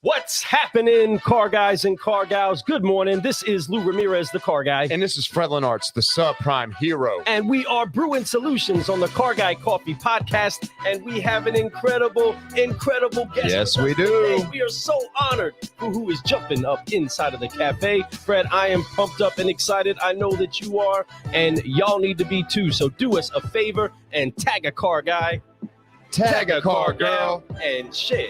What's happening, car guys and car gals? Good morning. This is Lou Ramirez, the car guy. And this is Fred Lenartz, the subprime hero. And we are brewing solutions on the Car Guy Coffee podcast. And we have an incredible guest. Yes, we do. Today. We are so honored for who is jumping up inside of the cafe. Fred, I am pumped up and excited. I know that you are. And y'all need to be too. So do us a favor and tag a car guy. Tag a car girl. And share.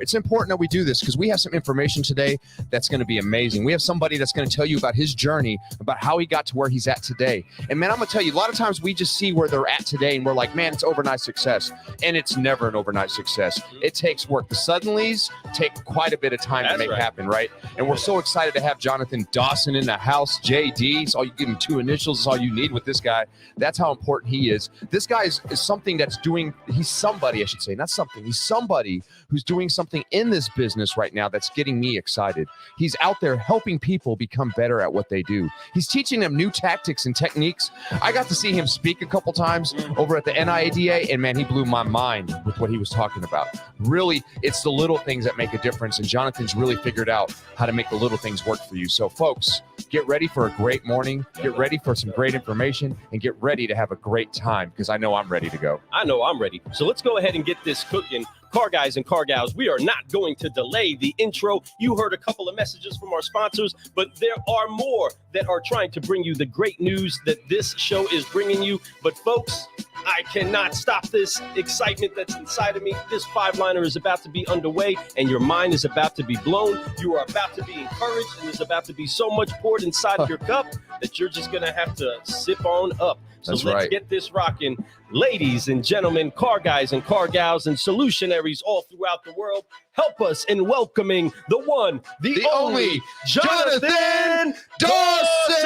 It's important that we do this because we have some information today that's going to be amazing. We have somebody that's going to tell you about his journey, about how he got to where he's at today. And man, I'm going to tell you, a lot of times we just see where they're at today and we're like, man, it's overnight success. And it's never an overnight success. It takes work. The suddenlies take quite a bit of time to make happen, right? And we're so excited to have Jonathan Dawson in the house. JD, so you give him two initials is all you need with this guy. That's how important he is. This guy is something that's doing, he's somebody, I should say, not something. He's somebody who's doing something in this business right now that's getting me excited. He's out there helping people become better at what they do. He's teaching them new tactics and techniques. I got to see him speak a couple times over at the NIADA, and man, he blew my mind with what he was talking about. Really, it's the little things that make a difference, and Jonathan's really figured out how to make the little things work for you. So folks, get ready for a great morning, get ready for some great information, and get ready to have a great time because I know I'm ready to go. I know I'm ready. So let's go ahead and get this cooking. Car guys and car gals, we are not going to delay the intro. You heard a couple of messages from our sponsors, but there are more that are trying to bring you the great news that this show is bringing you. But folks, I cannot stop this excitement that's inside of me. This five-liner is about to be underway, and your mind is about to be blown. You are about to be encouraged, and there's about to be so much poured inside of your cup that you're just going to have to sip on up. So let's get this rocking. Ladies and gentlemen, car guys and car gals and solutionaries all throughout the world, help us in welcoming the one, the only, Jonathan Dawson!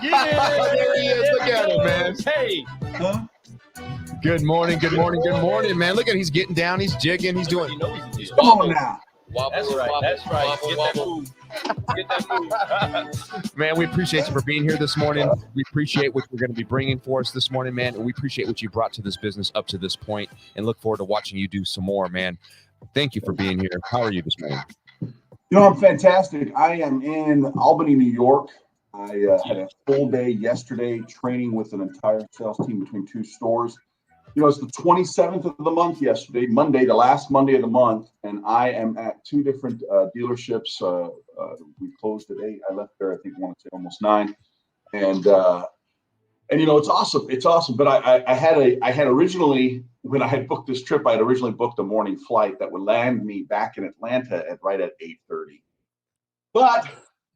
Yeah! There he is. Look at him, man. Hey! Good morning, man. Look at him. He's getting down. He's jigging. He's doing. Come on now. That's right. Get that move. Man, we appreciate you for being here this morning. We appreciate what you're going to be bringing for us this morning, man. And we appreciate what you brought to this business up to this point and look forward to watching you do some more, man. Thank you for being here. How are you this morning? You know, I'm fantastic. I am in Albany, New York. I had a full day yesterday training with an entire sales team between two stores. You know, it's the 27th of the month yesterday, Monday, the last Monday of the month, and I am at two different dealerships. We closed at 8. I left there, I think, I want to say almost 9. And you know, it's awesome. It's awesome. But I had originally, when I had booked this trip, I had originally booked a morning flight that would land me back in Atlanta at 8:30. But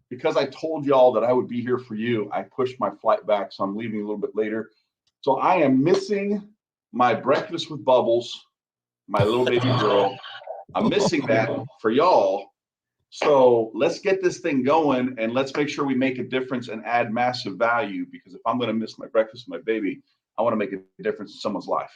because I told y'all that I would be here for you, I pushed my flight back, so I'm leaving a little bit later. So I am missing my breakfast with Bubbles, my little baby girl. I'm missing that for y'all. So let's get this thing going and let's make sure we make a difference and add massive value, because if I'm going to miss my breakfast with my baby, I want to make a difference in someone's life.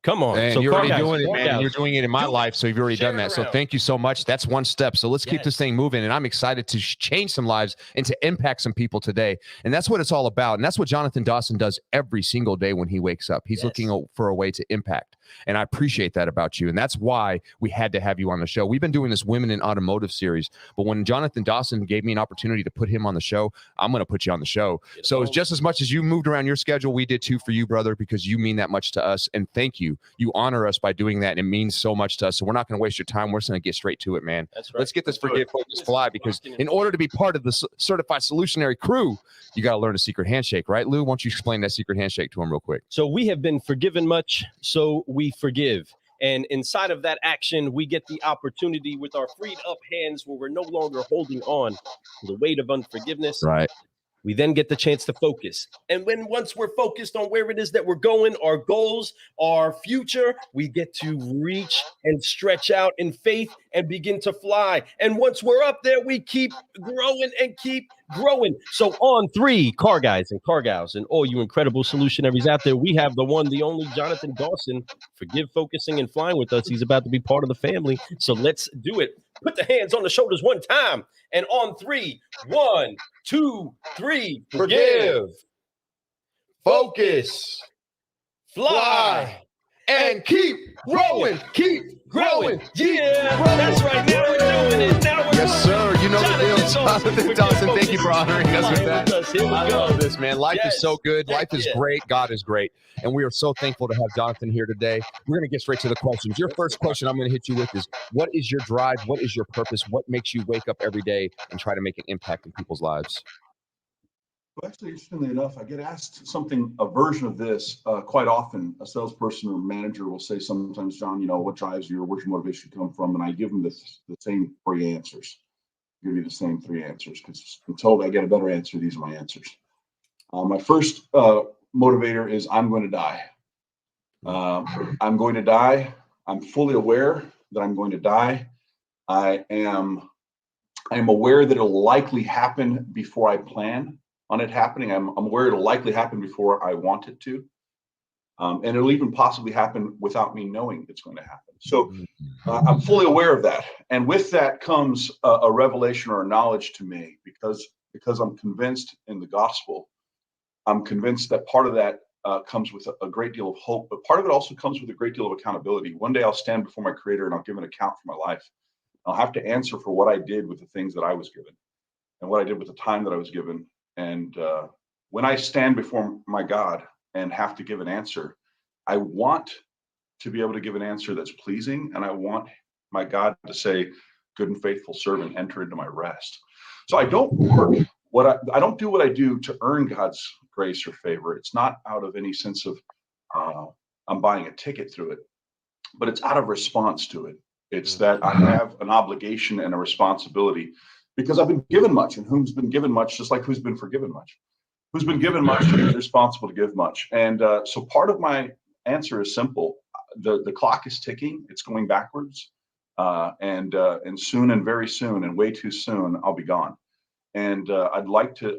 Come on. And so you're already doing it, man. You're doing it in my life, so you've already done that. So thank you so much. That's one step. So let's keep this thing moving, and I'm excited to change some lives and to impact some people today. And that's what it's all about. And that's what Jonathan Dawson does every single day when he wakes up. He's looking for a way to impact. And I appreciate that about you. And that's why we had to have you on the show. We've been doing this Women in Automotive series, but when Jonathan Dawson gave me an opportunity to put him on the show, I'm going to put you on the show. So it's just as much as you moved around your schedule, we did too for you, brother, because you mean that much to us. And thank you. You honor us by doing that. And it means so much to us. So we're not going to waste your time. We're just going to get straight to it, man. That's right. Let's get this Forgive, Focus, Fly, because in order to be part of the certified solutionary crew, you got to learn a secret handshake, right, Lou? Why don't you explain that secret handshake to him real quick? So we have been forgiven much, so we forgive. And inside of that action, we get the opportunity with our freed up hands where we're no longer holding on to the weight of unforgiveness. Right. We then get the chance to focus. And once we're focused on where it is that we're going, our goals, our future, we get to reach and stretch out in faith and begin to fly. And once we're up there, we keep growing and keep growing. So on 3, car guys and car gals and all you incredible solutionaries out there, we have the one, the only Jonathan Dawson. Forgive, focusing, and flying with us. He's about to be part of the family. So let's do it. Put the hands on the shoulders one time. And on 3, 1, 2, 3. Forgive, focus, fly, and keep growing. Keep growing. Yeah, that's right. Now we're doing it. Now we're Yes, sir. You know the deal. Jonathan Dawson, thank you for honoring us with that. Here we I go. love this, man. Life Yes. is so good. Life is Yeah. great. God is great. And we are so thankful to have Jonathan here today. We're going to get straight to the questions. Your first question I'm going to hit you with is, what is your drive? What is your purpose? What makes you wake up every day and try to make an impact in people's lives? Well, actually, interestingly enough, I get asked a version of this quite often. A salesperson or manager will say sometimes, John, what drives you or where's your motivation come from? And I give them the same three answers. Give you the same three answers because until I get a better answer, these are my answers. My first motivator is I'm going to die. I'm going to die. I'm fully aware that I'm going to die. I am aware that it'll likely happen before I plan on it happening. I'm aware it'll likely happen before I want it to. And it'll even possibly happen without me knowing it's going to happen. So I'm fully aware of that. And with that comes a revelation or a knowledge to me because I'm convinced in the gospel. I'm convinced that part of that comes with a great deal of hope, but part of it also comes with a great deal of accountability. One day I'll stand before my Creator and I'll give an account for my life. I'll have to answer for what I did with the things that I was given and what I did with the time that I was given. And when I stand before my God and have to give an answer, I want to be able to give an answer that's pleasing. And I want my God to say, good and faithful servant, enter into my rest. So I don't work I don't do what I do to earn God's grace or favor. It's not out of any sense of I'm buying a ticket through it, but it's out of response to it. It's that I have an obligation and a responsibility because I've been given much, and whom's been given much, just like who's been forgiven much. Who's been given much is responsible to give much. And so part of my answer is simple. The clock is ticking. It's going backwards. And soon and very soon and way too soon, I'll be gone. And I'd like to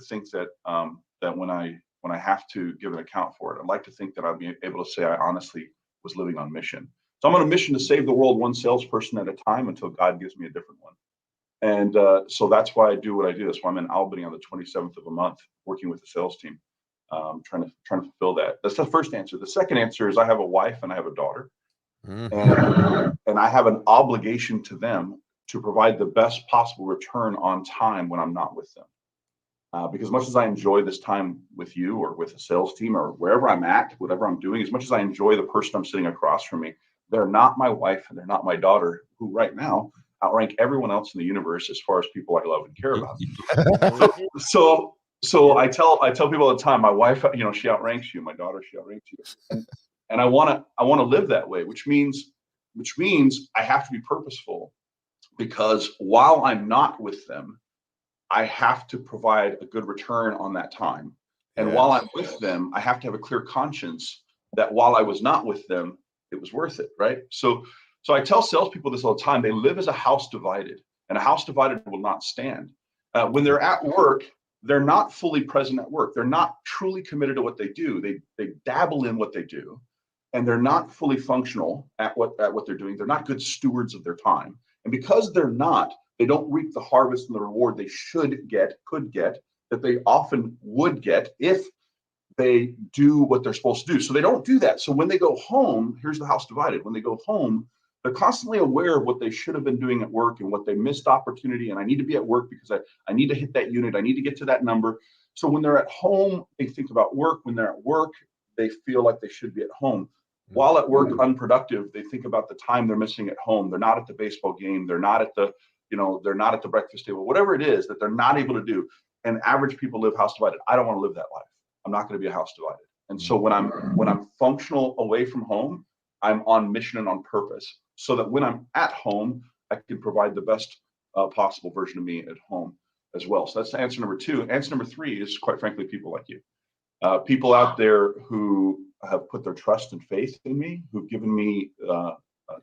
think that that when I have to give an account for it, I'd like to think that I'll be able to say I honestly was living on mission. So I'm on a mission to save the world one salesperson at a time until God gives me a different one. And so that's why I do what I do. That's why I'm in Albany on the 27th of a month, working with the sales team, trying to fulfill that. That's the first answer. The second answer is I have a wife and I have a daughter, and I have an obligation to them to provide the best possible return on time when I'm not with them. Because as much as I enjoy this time with you or with a sales team or wherever I'm at, whatever I'm doing, as much as I enjoy the person I'm sitting across from me, they're not my wife and they're not my daughter, who right now outrank everyone else in the universe as far as people I love and care about. So I tell people all the time, my wife, she outranks you, my daughter, she outranks you, and I want to live that way, which means I have to be purposeful, because while I'm not with them, I have to provide a good return on that time. And while I'm with them, I have to have a clear conscience that while I was not with them, it was worth it, right? So I tell salespeople this all the time. They live as a house divided, and a house divided will not stand. When they're at work, they're not fully present at work. They're not truly committed to what they do. They dabble in what they do, and they're not fully functional at what they're doing. They're not good stewards of their time. And because they're not, they don't reap the harvest and the reward they could get, that they often would get if they do what they're supposed to do. So they don't do that. So when they go home, here's the house divided. When they go home, they're constantly aware of what they should have been doing at work and what they missed opportunity. And I need to be at work because I need to hit that unit. I need to get to that number. So when they're at home, they think about work. When they're at work, they feel like they should be at home. While at work, unproductive, they think about the time they're missing at home. They're not at the baseball game. They're not at the breakfast table, whatever it is that they're not able to do. And average people live house divided. I don't want to live that life. I'm not going to be a house divided. And so when I'm functional away from home, I'm on mission and on purpose, so that when I'm at home, I can provide the best possible version of me at home as well. So that's answer number two. Answer number three is, quite frankly, people like you. People out there who have put their trust and faith in me, who've given me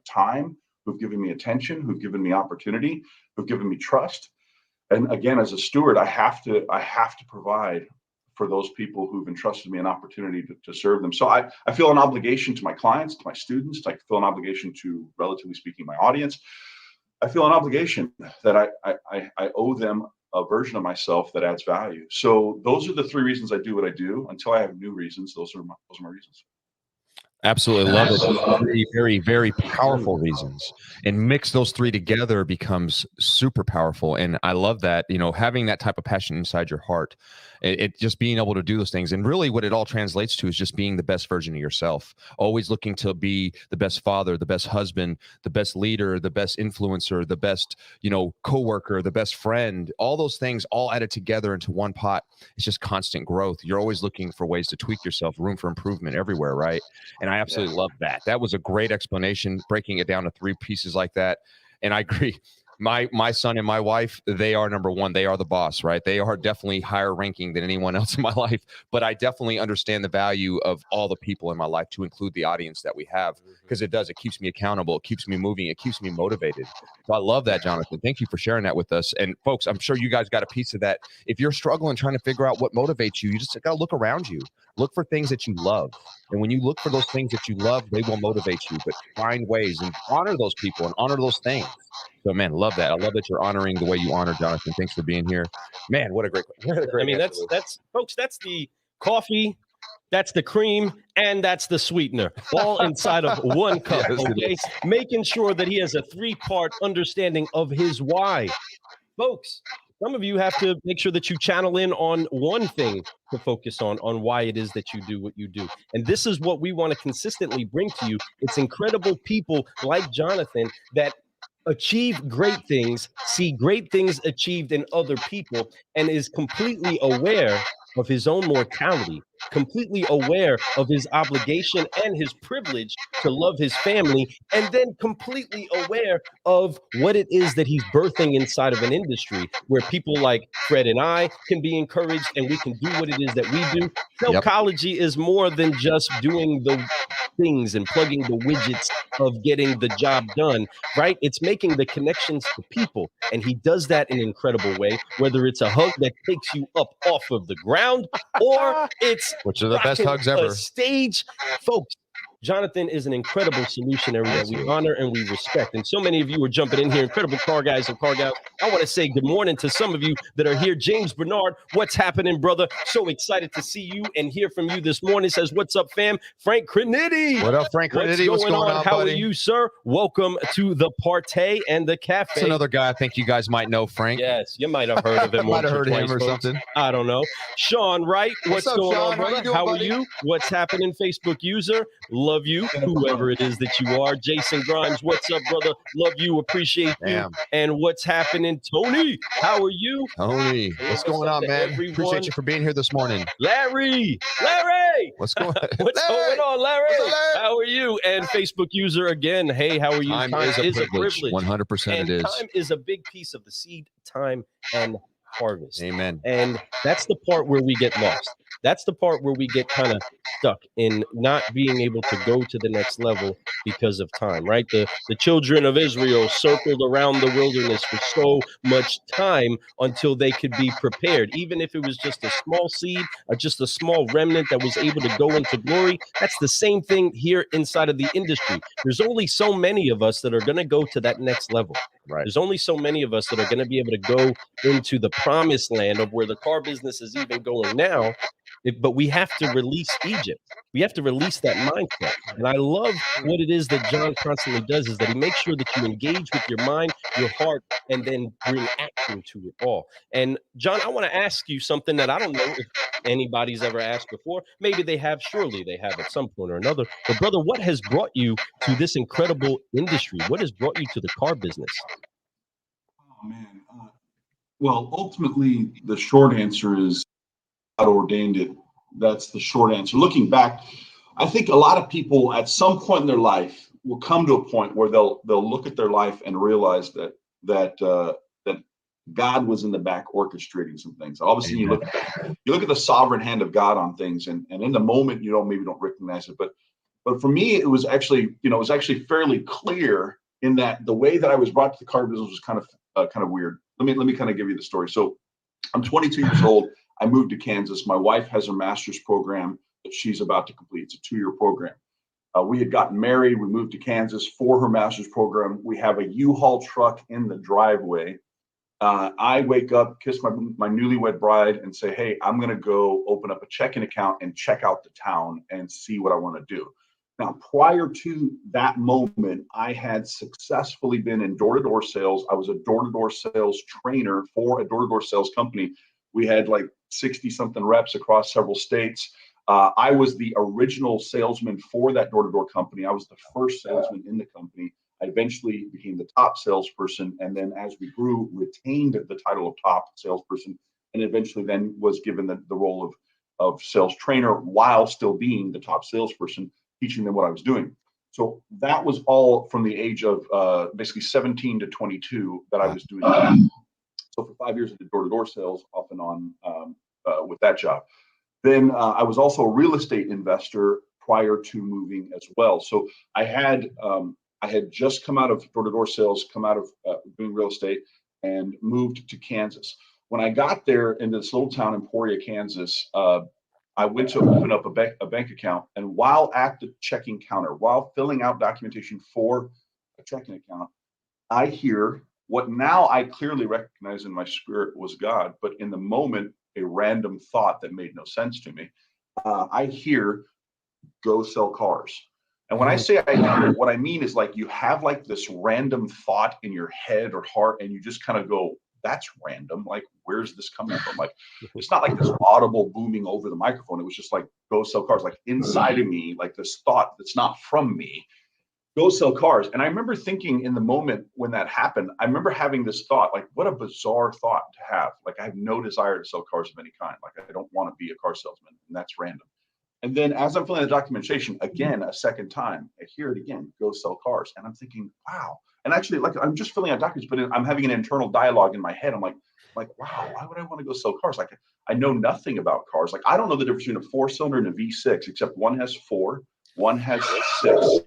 time, who've given me attention, who've given me opportunity, who've given me trust. And again, as a steward, I have to provide for those people who've entrusted me an opportunity to serve them. So I feel an obligation to my clients, to my students. I feel an obligation to, relatively speaking, my audience. I feel an obligation that I owe them a version of myself that adds value. So those are the three reasons I do what I do. Until I have new reasons, those are my reasons. Absolutely love it. Three very, very powerful reasons. And mix those three together becomes super powerful. And I love that, having that type of passion inside your heart, it just being able to do those things. And really what it all translates to is just being the best version of yourself, always looking to be the best father, the best husband, the best leader, the best influencer, the best, coworker, the best friend, all those things all added together into one pot. It's just constant growth. You're always looking for ways to tweak yourself, room for improvement everywhere, right? And I absolutely love that. That was a great explanation, breaking it down to three pieces like that. And I agree. My son and my wife, they are number one. They are the boss, right? They are definitely higher ranking than anyone else in my life. But I definitely understand the value of all the people in my life, to include the audience that we have, because it keeps me accountable. It keeps me moving. It keeps me motivated. So I love that, Jonathan. Thank you for sharing that with us. And folks, I'm sure you guys got a piece of that. If you're struggling trying to figure out what motivates you, you just got to look around you. Look for things that you love. And when you look for those things that you love, they will motivate you. But find ways and honor those people and honor those things. So, man, love that. I love that you're honoring the way you honor Jonathan. Thanks for being here. Man, what a great I mean, that's folks, that's the coffee, that's the cream, and that's the sweetener, all inside of one cup. Yes, Okay, making sure that he has a 3-part understanding of his why. Folks, some of you have to make sure that you channel in on one thing to focus on why it is that you do what you do. And this is what we want to consistently bring to you. It's incredible people like Jonathan that achieve great things, see great things achieved in other people, and is completely aware of his own mortality, completely aware of his obligation and his privilege to love his family, and then completely aware of what it is that he's birthing inside of an industry where people like Fred and I can be encouraged, and we can do what it is that we do. Self-ecology is more than just doing the things and plugging the widgets of getting the job done, right? It's making the connections to people. And he does that in an incredible way, whether it's a hug that takes you up off of the ground or it's which are the best hugs ever. a stage. Folks, Jonathan is an incredible solutionary that we honor and we respect. And so many of you are jumping in here, incredible car guys and car gals. I want to say good morning to some of you that are here. James Bernard, what's happening, brother? So excited to see you and hear from you this morning. Says, what's up, fam? Frank Crinity. What up, Frank Crinity? What's going on, How buddy? are you, sir? Welcome to the Partay and the Cafe. That's another guy I think you guys might know, Frank. Yes, you might have heard of him. Might have heard of him or folks. something. I don't know. Sean Wright, what's up, going Sean? on, brother? How are you? What's happening, Facebook user? Love you, whoever it is that you are. Jason Grimes, what's up, brother? Love you, appreciate you. Damn. And what's happening, Tony? How are you? Tony, what's going on, man? everyone? Appreciate you for being here this morning. Larry, What's going on? what's going on, Larry? What's up, Larry? How are you? And Facebook user again, hey, how are you? Time is a privilege. 100% And it is. time is a big piece of the seed, time, and harvest. Amen. And that's the part where we get lost. That's the part where we get kind of stuck in not being able to go to the next level because of time, right? The children of Israel circled around the wilderness for so much time until they could be prepared. Even if it was just a small seed or just a small remnant that was able to go into glory, that's the same thing here inside of the industry. There's only so many of us that are going to go to that next level. Right. There's only so many of us that are going to be able to go into the promised land of where the car business is even going now. But we have to release Egypt. We have to release that mindset. And I love what it is that John constantly does is that he makes sure that you engage with your mind, your heart, and then bring action to it all. And John, I want to ask you something that I don't know if anybody's ever asked before. Maybe they have. Surely they have at some point or another. But brother, what has brought you to this incredible industry? What has brought you to the car business? Oh, man. Well, ultimately, the short answer is God ordained it. That's the short answer. Looking back, I think a lot of people at some point in their life will come to a point where they'll look at their life and realize that God was in the back orchestrating some things. Obviously, you look at the sovereign hand of God on things, and in the moment maybe don't recognize it. But for me, it was actually fairly clear in that the way that I was brought to the car business was kind of weird. Let me kind of give you the story. So I'm 22 years old. I moved to Kansas. My wife has her master's program that she's about to complete. It's a 2-year program. We had gotten married. We moved to Kansas for her master's program. We have a U-Haul truck in the driveway. I wake up, kiss my newlywed bride, and say, hey, I'm going to go open up a checking account and check out the town and see what I want to do. Now, prior to that moment, I had successfully been in door-to-door sales. I was a door-to-door sales trainer for a door-to-door sales company. We had like 60-something reps across several states. I was the original salesman for that door-to-door company. I was the first salesman in the company. I eventually became the top salesperson, and then as we grew, retained the title of top salesperson, and eventually then was given the role of sales trainer while still being the top salesperson, teaching them what I was doing. So that was all from the age of basically 17 to 22 that I was doing that. So for 5 years, I did door-to-door sales off and on with that job. Then I was also a real estate investor prior to moving as well. So I had just come out of door-to-door sales, come out of doing real estate, and moved to Kansas. When I got there into this little town, Emporia, Kansas, I went to open up a bank account, and while at the checking counter, while filling out documentation for a checking account, I hear what now I clearly recognize in my spirit was God, but in the moment, a random thought that made no sense to me. I hear, "Go sell cars." And when I say I hear, what I mean is like you have like this random thought in your head or heart, and you just kind of go, "That's random. Like, where's this coming from?" Like, it's not like this audible booming over the microphone. It was just like, "Go sell cars." Like inside of me, like this thought that's not from me, "Go sell cars." And I remember thinking in the moment when that happened, I remember having this thought, like, what a bizarre thought to have. Like, I have no desire to sell cars of any kind. Like, I don't want to be a car salesman, and that's random. And then as I'm filling the documentation again, a second time, I hear it again, "Go sell cars." And I'm thinking, wow. And actually, like, I'm just filling out documents, but I'm having an internal dialogue in my head. I'm like, wow, why would I want to go sell cars? Like, I know nothing about cars. Like, I don't know the difference between a 4-cylinder and a V6, except one has 4, one has 6,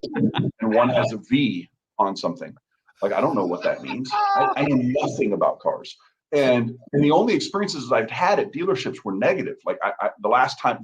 and one has a V on something. Like, I don't know what that means. I know nothing about cars. And the only experiences I've had at dealerships were negative. Like the last time,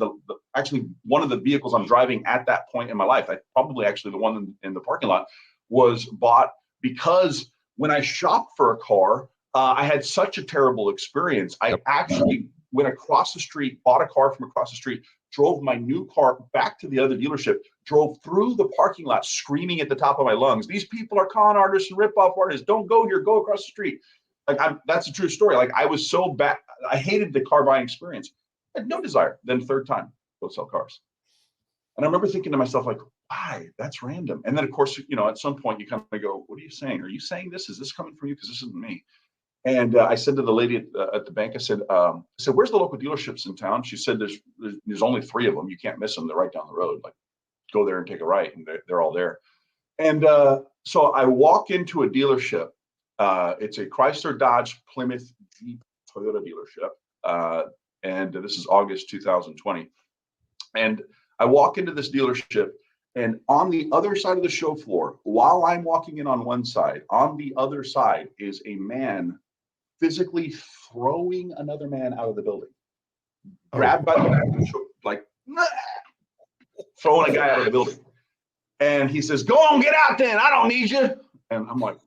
actually one of the vehicles I'm driving at that point in my life, probably actually the one in the parking lot, was bought because when I shopped for a car, I had such a terrible experience. I actually went across the street, bought a car from across the street, drove my new car back to the other dealership, drove through the parking lot screaming at the top of my lungs, "These people are con artists and rip-off artists. Don't go here, go across the street." Like, that's a true story. Like, I was so bad. I hated the car buying experience. I had no desire. Then third time, go sell cars. And I remember thinking to myself, like, why? That's random. And then, of course, at some point you kind of go, "What are you saying? Are you saying this? Is this coming from you? Because this isn't me." And I said to the lady at the bank, I said, "Where's the local dealerships in town?" She said, there's only 3 of them. You can't miss them. They're right down the road. Like, go there and take a right, and they're all there. And so I walk into a dealership. It's a Chrysler, Dodge, Plymouth, Jeep, Toyota dealership. And this is August 2020. And I walk into this dealership, and on the other side of the show floor, while I'm walking in on one side, on the other side is a man physically throwing another man out of the building. Grabbed by the back of the show, like, throwing a guy out of the building. And he says, "Go on, get out then. I don't need you." And I'm like,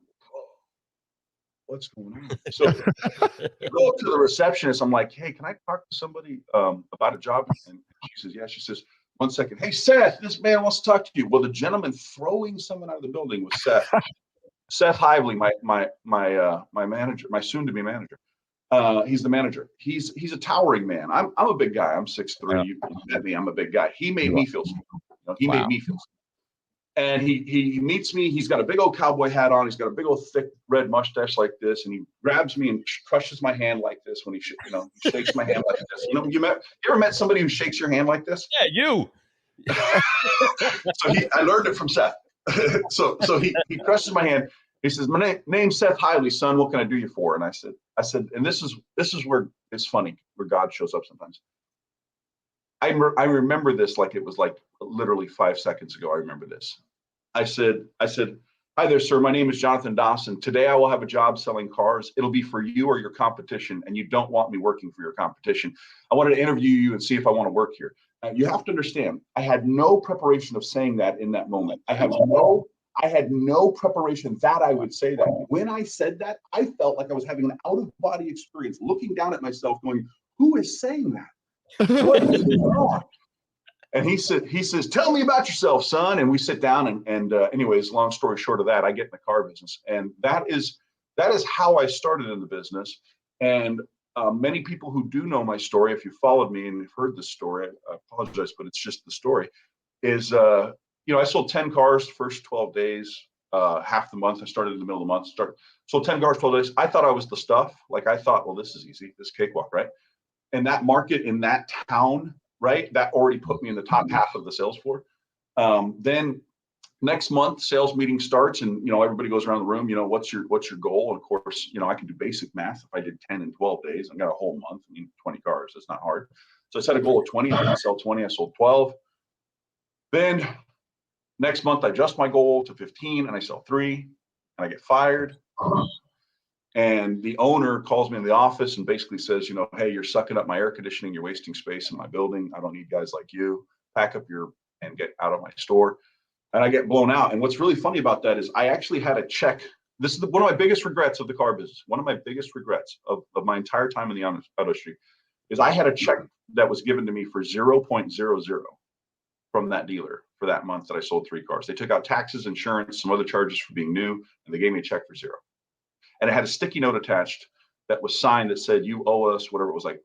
what's going on? So I go up to the receptionist. I'm like, "Hey, can I talk to somebody about a job?" And she says, "Yeah." She says, "1 second. Hey, Seth, this man wants to talk to you." Well, the gentleman throwing someone out of the building was Seth. Seth Hively, my manager, my soon-to-be manager. He's the manager. He's a towering man. I'm a big guy. I'm 6'3". You met me. I'm a big guy. He made me feel small. He made me feel small. And he meets me. He's got a big old cowboy hat on. He's got a big old thick red mustache like this, and he grabs me and crushes my hand like this when he shakes my hand like this. You ever met somebody who shakes your hand like this? Yeah, you. So I learned it from Seth. so he crushes my hand. He says, "My name's Seth Hively, son. What can I do you for?" And I said, and this is where it's funny, where God shows up sometimes. I remember this like it was like literally 5 seconds ago. I remember this. I said, "Hi there, sir. My name is Jonathan Dawson. Today I will have a job selling cars. It'll be for you or your competition, and you don't want me working for your competition. I wanted to interview you and see if I want to work here." You have to understand, I had no preparation of saying that in that moment. I had no preparation that I would say that. When I said that, I felt like I was having an out-of-body experience, looking down at myself going, "Who is saying that? What is going on?" And he says, tell me about yourself, son. And we sit down and anyways, long story short of that, I get in the car business. And that is how I started in the business. And many people who do know my story, if you followed me and you've heard this story, I apologize, but it's just the story, is, I sold 10 cars the first 12 days, half the month. I started in the middle of the month, sold 10 cars, 12 days. I thought I was the stuff. Like I thought, well, this is easy, this cakewalk, right? And that market in that town, right, that already put me in the top half of the sales floor. Then next month, sales meeting starts, and everybody goes around the room. What's your goal? And of course, I can do basic math. If I did 10 in 12 days, I got a whole month. 20 cars. That's not hard. So I set a goal of 20. I didn't sell 20. I sold 12. Then next month, I adjust my goal to 15, and I sell 3, and I get fired. And the owner calls me in the office and basically says, hey, you're sucking up my air conditioning. You're wasting space in my building. I don't need guys like you. Pack up and get out of my store. And I get blown out. And what's really funny about that is I actually had a check. This is one of my biggest regrets of the car business. One of my biggest regrets of my entire time in the auto industry is I had a check that was given to me for 0.00 from that dealer for that month that I sold 3 cars. They took out taxes, insurance, some other charges for being new, and they gave me a check for 0. And it had a sticky note attached that was signed that said, you owe us whatever it was, like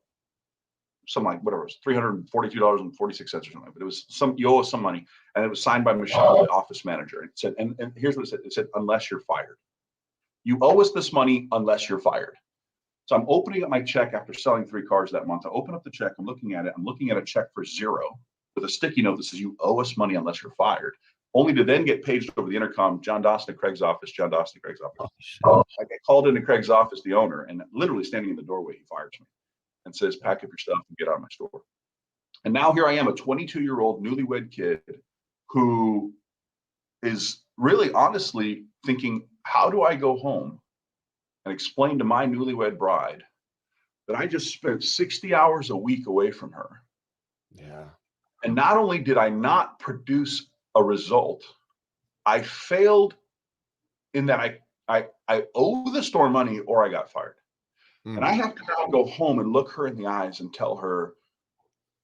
something like whatever it was, $342.46 or something. But it was you owe us some money. And it was signed by Michelle, the office manager. It said, and here's what it said. It said, unless you're fired. You owe us this money unless you're fired. So I'm opening up my check after selling 3 cars that month. I open up the check. I'm looking at it. I'm looking at a check for 0 with a sticky note that says, you owe us money unless you're fired. Only to then get paged over the intercom, John Dawson at Craig's office, John Dawson at Craig's office. I get called into Craig's office, the owner, and literally standing in the doorway, he fires me and says, pack up your stuff and get out of my store. And now here I am, a 22-year-old newlywed kid who is really honestly thinking, how do I go home and explain to my newlywed bride that I just spent 60 hours a week away from her? Yeah. And not only did I not produce a result, I failed in that I owe the store money or I got fired. And I have to now go home and look her in the eyes and tell her,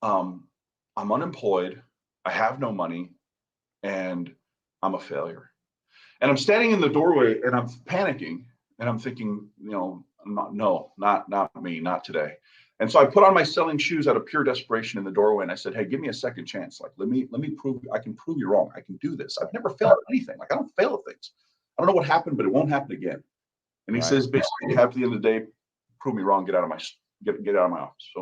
I'm unemployed, I have no money, and I'm a failure. And I'm standing in the doorway and I'm panicking and I'm thinking, not me, not today. And so I put on my selling shoes out of pure desperation in the doorway and I said, hey, give me a second chance. Like, let me prove, I can prove you wrong. I can do this. I've never failed at anything. Like, I don't fail at things. I don't know what happened, but it won't happen again. And he says, basically, you have to the end of the day, prove me wrong, get out of my office.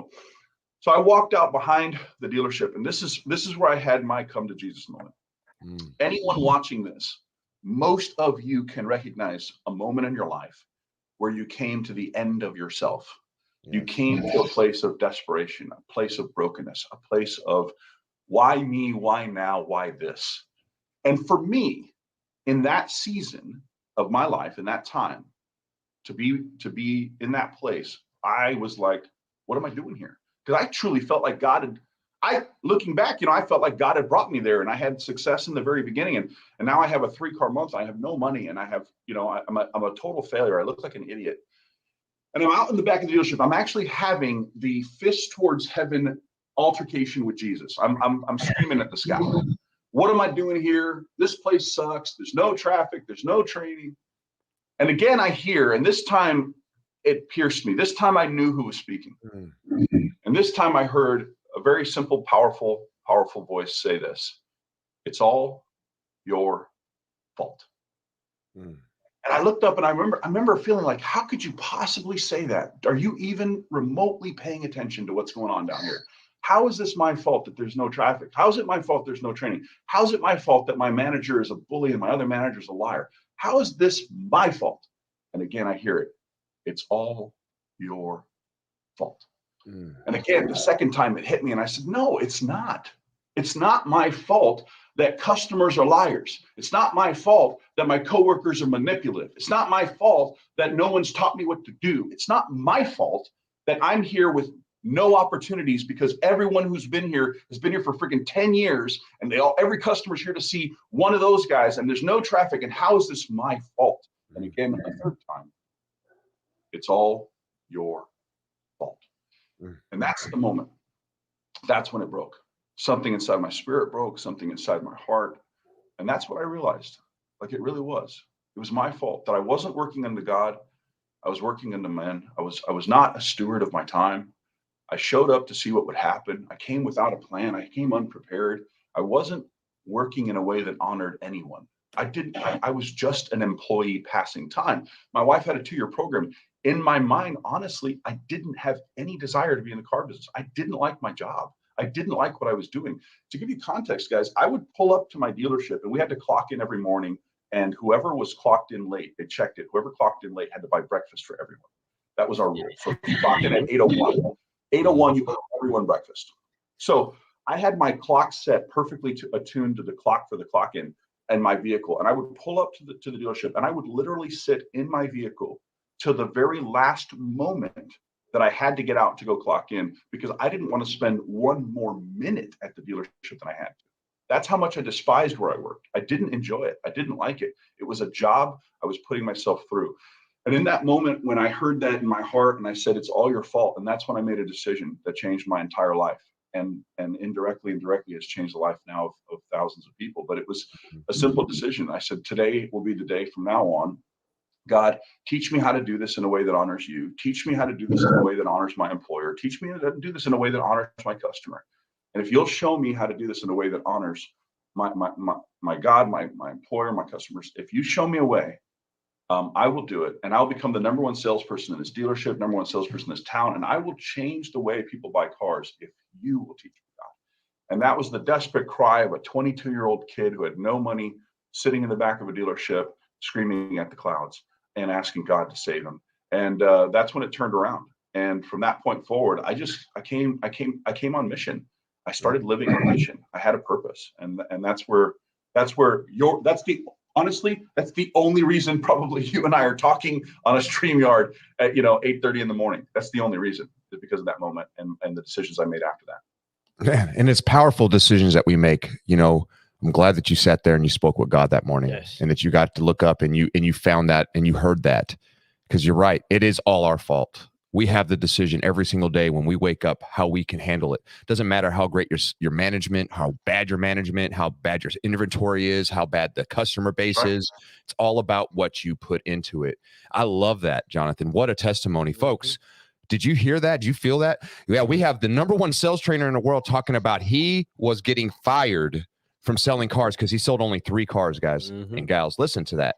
So I walked out behind the dealership, and this is where I had my come to Jesus moment. Anyone watching this, most of you can recognize a moment in your life where you came to the end of yourself. You came to a place of desperation, a place of brokenness, a place of why me, why now, why this? And for me, in that season of my life, in that time, to be in that place, I was like, what am I doing here? Because I truly felt like looking back, I felt like God had brought me there, and I had success in the very beginning, and now I have a 3-car month. I have no money, and I have, I'm a total failure. I look like an idiot. And I'm out in the back of the dealership. I'm actually having the fist towards heaven altercation with Jesus. I'm screaming at the sky. What am I doing here? This place sucks. There's no traffic. There's no training. And again, I hear, and this time it pierced me. This time I knew who was speaking. And this time I heard a very simple, powerful voice say this: it's all your fault. And I looked up and I remember feeling like, how could you possibly say that? Are you even remotely paying attention to what's going on down here? How is this my fault that there's no traffic? How is it my fault there's no training? How is it my fault that my manager is a bully and my other manager is a liar? How is this my fault? And again, I hear it. It's all your fault. And again, the second time it hit me and I said, no, it's not. It's not my fault that customers are liars. It's not my fault that my coworkers are manipulative. It's not my fault that no one's taught me what to do. It's not my fault that I'm here with no opportunities because everyone who's been here has been here for freaking 10 years and every customer's here to see one of those guys and there's no traffic. And how is this my fault? And again, the third time, it's all your fault. And that's the moment. That's when it broke. something inside my spirit broke, something inside my heart. And that's what I realized. Like, it really was. It was my fault that I wasn't working unto God. I was working unto men. I was not a steward of my time. I showed up to see what would happen. I came without a plan. I came unprepared. I wasn't working in a way that honored anyone. I was just an employee passing time. My wife had a 2-year program. In my mind, honestly, I didn't have any desire to be in the car business. I didn't like my job. I didn't like what I was doing. To give you context, guys, I would pull up to my dealership and we had to clock in every morning, and whoever was clocked in late, they checked it. Whoever clocked in late had to buy breakfast for everyone. That was our rule. So if you clock in at 8:01, you owe everyone breakfast. So I had my clock set perfectly attuned to the clock for the clock in and my vehicle. And I would pull up to the dealership and I would literally sit in my vehicle till the very last moment that I had to get out to go clock in, because I didn't want to spend one more minute at the dealership than I had to. That's how much I despised where I worked. I didn't enjoy it. I didn't like it. It was a job I was putting myself through. And in that moment, when I heard that in my heart and I said, it's all your fault. And that's when I made a decision that changed my entire life. And indirectly and directly has changed the life now of thousands of people. But it was a simple decision. I said, today will be the day from now on. God, teach me how to do this in a way that honors you. Teach me how to do this in a way that honors my employer. Teach me how to do this in a way that honors my customer. And if you'll show me how to do this in a way that honors my God, my employer, my customers, if you show me a way, I will do it. And I'll become the number one salesperson in this dealership, number one salesperson in this town. And I will change the way people buy cars if you will teach me, God. And that was the desperate cry of a 22-year-old kid who had no money, sitting in the back of a dealership, screaming at the clouds and asking God to save him. And that's when it turned around. And from that point forward, I came on mission. I started living on mission. I had a purpose. And that's the only reason probably you and I are talking on a StreamYard at 8:30 in the morning. That's the only reason, is because of that moment and the decisions I made after that. Man, and it's powerful decisions that we make. I'm glad that you sat there and you spoke with God that morning. Yes. And that you got to look up and you found that and you heard that, because you're right. It is all our fault. We have the decision every single day when we wake up how we can handle it. Doesn't matter how great your management, how bad your management, how bad your inventory is, how bad the customer base is. It's all about what you put into it. I love that, Jonathan. What a testimony, folks. Did you hear that? Did you feel that? Yeah, we have the number one sales trainer in the world talking about he was getting fired from selling cars because he sold only 3 cars, guys and gals. Listen to that.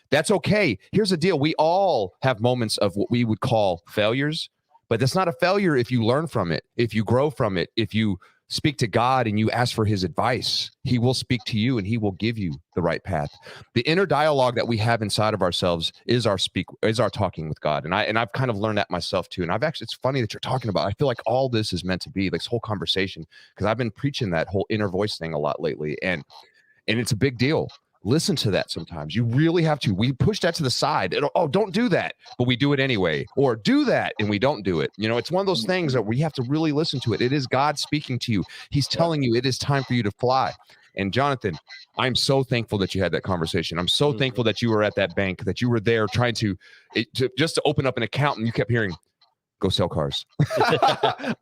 That's okay. Here's the deal. We all have moments of what we would call failures, but that's not a failure if you learn from it, if you grow from it, if you speak to God and you ask for his advice. He will speak to you and he will give you the right path. The inner dialogue that we have inside of ourselves is our talking with God. And I've kind of learned that myself too. And it's funny that you're talking about, I feel like all this is meant to be this whole conversation, because I've been preaching that whole inner voice thing a lot lately. And it's a big deal. Listen to that sometimes. You really have to. We push that to the side. Don't do that. But we do it anyway. Or do that and we don't do it. It's one of those things that we have to really listen to it. It is God speaking to you. He's telling you it is time for you to fly. And Jonathan, I'm so thankful that you had that conversation. I'm so thankful that you were at that bank, that you were there trying to open up an account and you kept hearing, go sell cars.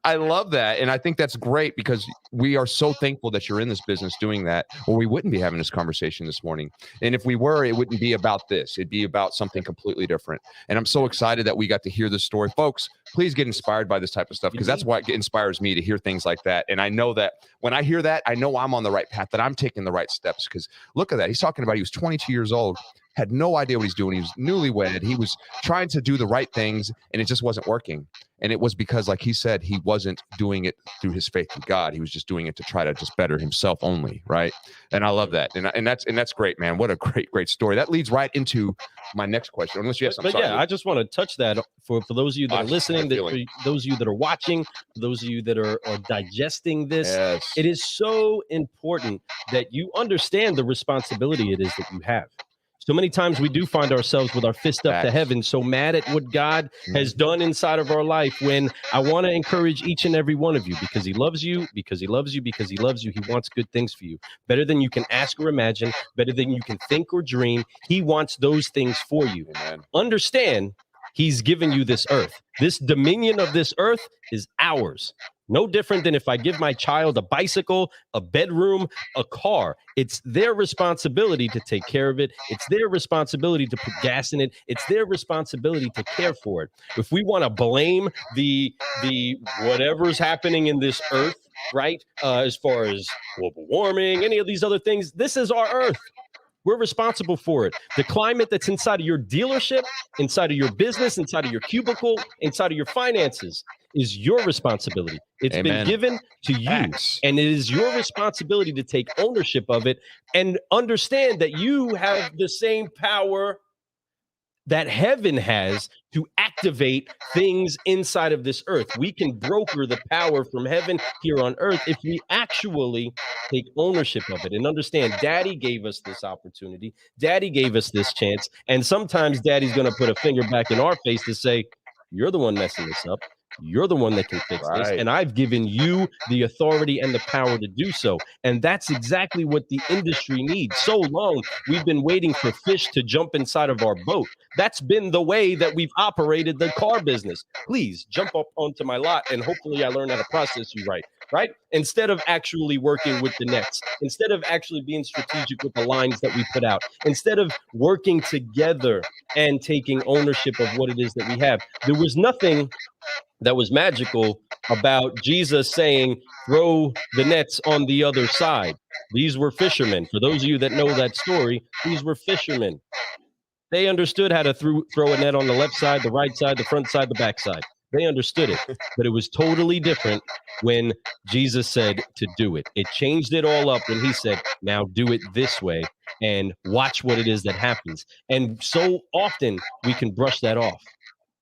I love that. And I think that's great, because we are so thankful that you're in this business doing that, or we wouldn't be having this conversation this morning. And if we were, it wouldn't be about this. It'd be about something completely different. And I'm so excited that we got to hear this story. Folks, please get inspired by this type of stuff, because that's what inspires me, to hear things like that. And I know that when I hear that, I know I'm on the right path, that I'm taking the right steps. Because look at that. He's talking about he was 22 years old. Had no idea what he's doing. He was newlywed. He was trying to do the right things, and it just wasn't working. And it was because, like he said, he wasn't doing it through his faith in God. He was just doing it to try to just better himself only, right? And I love that. And that's great, man. What a great story. That leads right into my next question. Unless you have something. But I just want to touch that for those of you that are listening, those of you that are watching, for those of you that are digesting this. Yes. It is so important that you understand the responsibility it is that you have. So many times we do find ourselves with our fist up to heaven, so mad at what God has done inside of our life, when I want to encourage each and every one of you, because he loves you, because he loves you, because he loves you. He wants good things for you, better than you can ask or imagine, better than you can think or dream. He wants those things for you. Amen. Understand He's given you this earth. This dominion of this earth is ours. No different than if I give my child a bicycle, a bedroom, a car. It's their responsibility to take care of it. It's their responsibility to put gas in it. It's their responsibility to care for it. If we want to blame the whatever's happening in this earth, right, as far as global warming, any of these other things, this is our earth. We're responsible for it. The climate that's inside of your dealership, inside of your business, inside of your cubicle, inside of your finances is your responsibility. It's been given to you. And it is your responsibility to take ownership of it and understand that you have the same power that heaven has to activate things inside of this earth. We can broker the power from heaven here on earth if we actually take ownership of it and understand Daddy gave us this opportunity. Daddy gave us this chance. And sometimes Daddy's going to put a finger back in our face to say, you're the one messing this up. You're the one that can fix this. And I've given you the authority and the power to do so. And that's exactly what the industry needs. So long, we've been waiting for fish to jump inside of our boat. That's been the way that we've operated the car business. Please jump up onto my lot and hopefully I learn how to process you right? Instead of actually working with the nets, instead of actually being strategic with the lines that we put out, instead of working together and taking ownership of what it is that we have. There was nothing that was magical about Jesus saying, throw the nets on the other side. These were fishermen. For those of you that know that story, these were fishermen. They understood how to throw a net on the left side, the right side, the front side, the back side. They understood it, but it was totally different when Jesus said to do it. It changed it all up when he said, now do it this way and watch what it is that happens. And so often we can brush that off.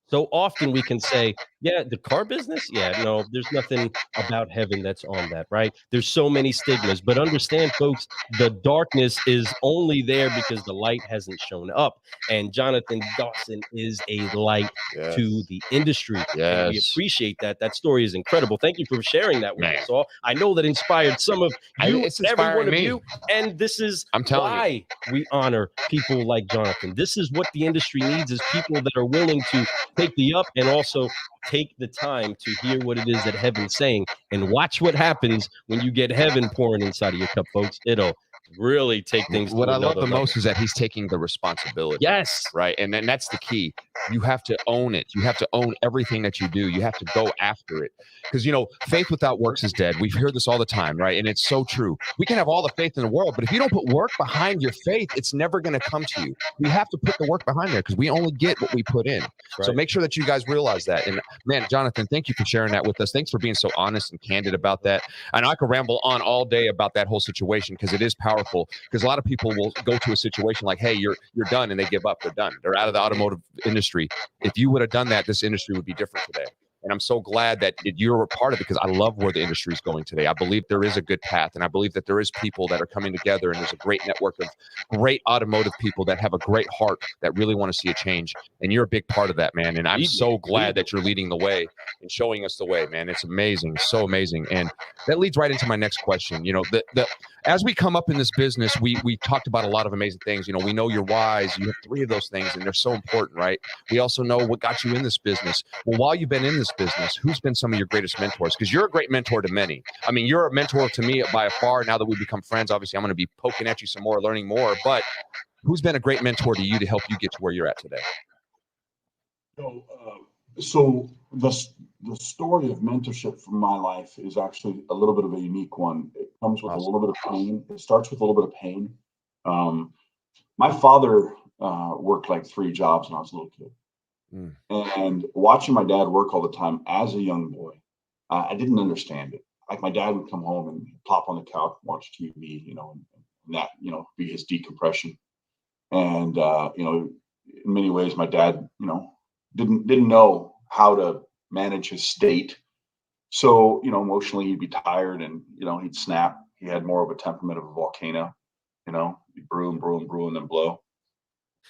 So often we can say, yeah, the car business, yeah, no, there's nothing about heaven that's on that, right? There's so many stigmas, but understand, folks, the darkness is only there because the light hasn't shown up. And Jonathan Dawson is a light to the industry. And we appreciate that. That story is incredible. Thank you for sharing that with us all. I know that inspired some of you, every one of you. And this is why we honor people like Jonathan. This is what the industry needs, is people that are willing to take the up and also take the time to hear what it is that heaven's saying, and watch what happens when you get heaven pouring inside of your cup, folks. It'll really take things. What I love the most is that he's taking the responsibility. Yes. Right. And then that's the key. You have to own it. You have to own everything that you do. You have to go after it. Because, faith without works is dead. We hear this all the time, right? And it's so true. We can have all the faith in the world, but if you don't put work behind your faith, it's never going to come to you. We have to put the work behind there because we only get what we put in. Right. So make sure that you guys realize that. And man, Jonathan, thank you for sharing that with us. Thanks for being so honest and candid about that. And I could ramble on all day about that whole situation because it is powerful. Because a lot of people will go to a situation like, hey, you're done, and they give up. They're done. They're out of the automotive industry. If you would have done that, this industry would be different today. And I'm so glad that you're a part of it because I love where the industry is going today. I believe there is a good path, and I believe that there is people that are coming together, and there's a great network of great automotive people that have a great heart that really want to see a change. And you're a big part of that, man. And I'm so glad that you're leading the way and showing us the way, man. It's amazing, so amazing. And that leads right into my next question. As we come up in this business, we talked about a lot of amazing things. We know your whys. You have 3 of those things, and they're so important, right? We also know what got you in this business. Well, while you've been in this business, who's been some of your greatest mentors? Because you're a great mentor to many. I mean, you're a mentor to me by far. Now that we've become friends, obviously, I'm going to be poking at you some more, learning more. But who's been a great mentor to you to help you get to where you're at today? So the story of mentorship from my life is actually a little bit of a unique one. It comes with a little bit of pain. It starts with a little bit of pain. My father worked like 3 jobs when I was a little kid. And watching my dad work all the time as a young boy, I didn't understand it. Like my dad would come home and plop on the couch and watch TV, and that, be his decompression. And, in many ways, my dad, didn't know how to manage his state. So, emotionally he'd be tired and, he'd snap. He had more of a temperament of a volcano, he'd brew and then blow.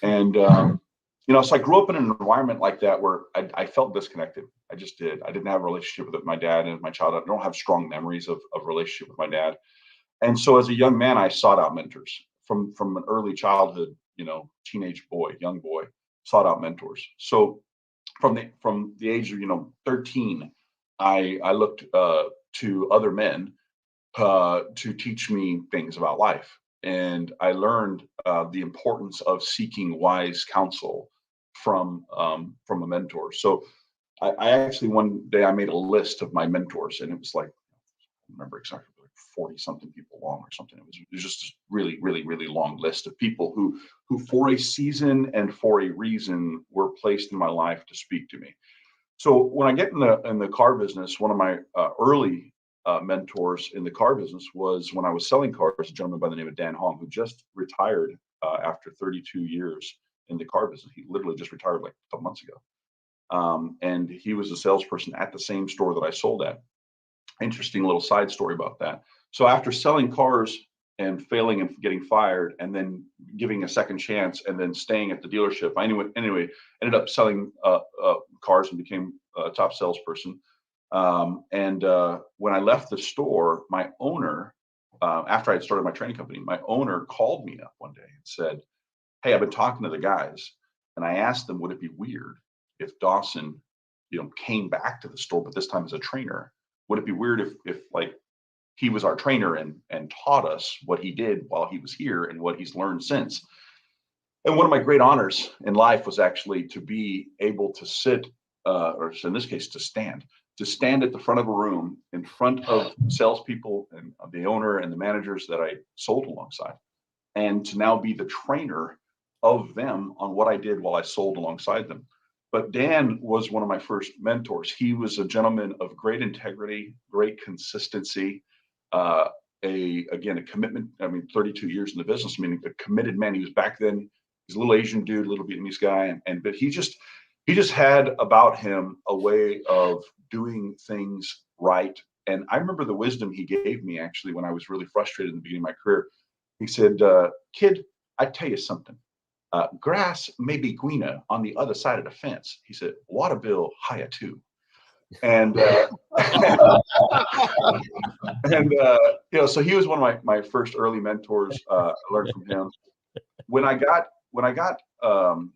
And, so I grew up in an environment like that where I felt disconnected. I just did. I didn't have a relationship with my dad and my child. I don't have strong memories of relationship with my dad. And so as a young man, I sought out mentors from an early childhood, teenage boy, young boy, sought out mentors. So from the age of 13, I looked to other men to teach me things about life, and I learned the importance of seeking wise counsel from a mentor. So I actually, one day I made a list of my mentors, and it was like, I don't remember exactly, like 40 something people long or something. It was just a really, really, really long list of people who for a season and for a reason were placed in my life to speak to me. So when I get in the car business, one of my early mentors in the car business was when I was selling cars, a gentleman by the name of Dan Hong, who just retired after 32 years in the car business. He literally just retired like a couple months ago. And he was a salesperson at the same store that I sold at. Interesting little side story about that. So after selling cars and failing and getting fired, and then giving a second chance, and then staying at the dealership, I anyway ended up selling cars and became a top salesperson. And when I left the store, my owner, after I had started my training company, my owner called me up one day and said, "Hey, I've been talking to the guys, and I asked them, would it be weird if Dawson, came back to the store, but this time as a trainer? Would it be weird if like he was our trainer and taught us what he did while he was here and what he's learned since?" And one of my great honors in life was actually to be able to sit, or in this case, to stand at the front of a room in front of salespeople and the owner and the managers that I sold alongside, and to now be the trainer of them on what I did while I sold alongside them. But Dan was one of my first mentors. He was a gentleman of great integrity, great consistency, again, a commitment. I mean, 32 years in the business, meaning a committed man. He was back then, he's a little Asian dude, a little Vietnamese guy. But he just had about him a way of doing things right. And I remember the wisdom he gave me actually when I was really frustrated in the beginning of my career. He said, "Kid, I tell you something. Grass may be greener on the other side of the fence." He said, "Water bill higher too." And so he was one of my first early mentors. I learned from him. When I got to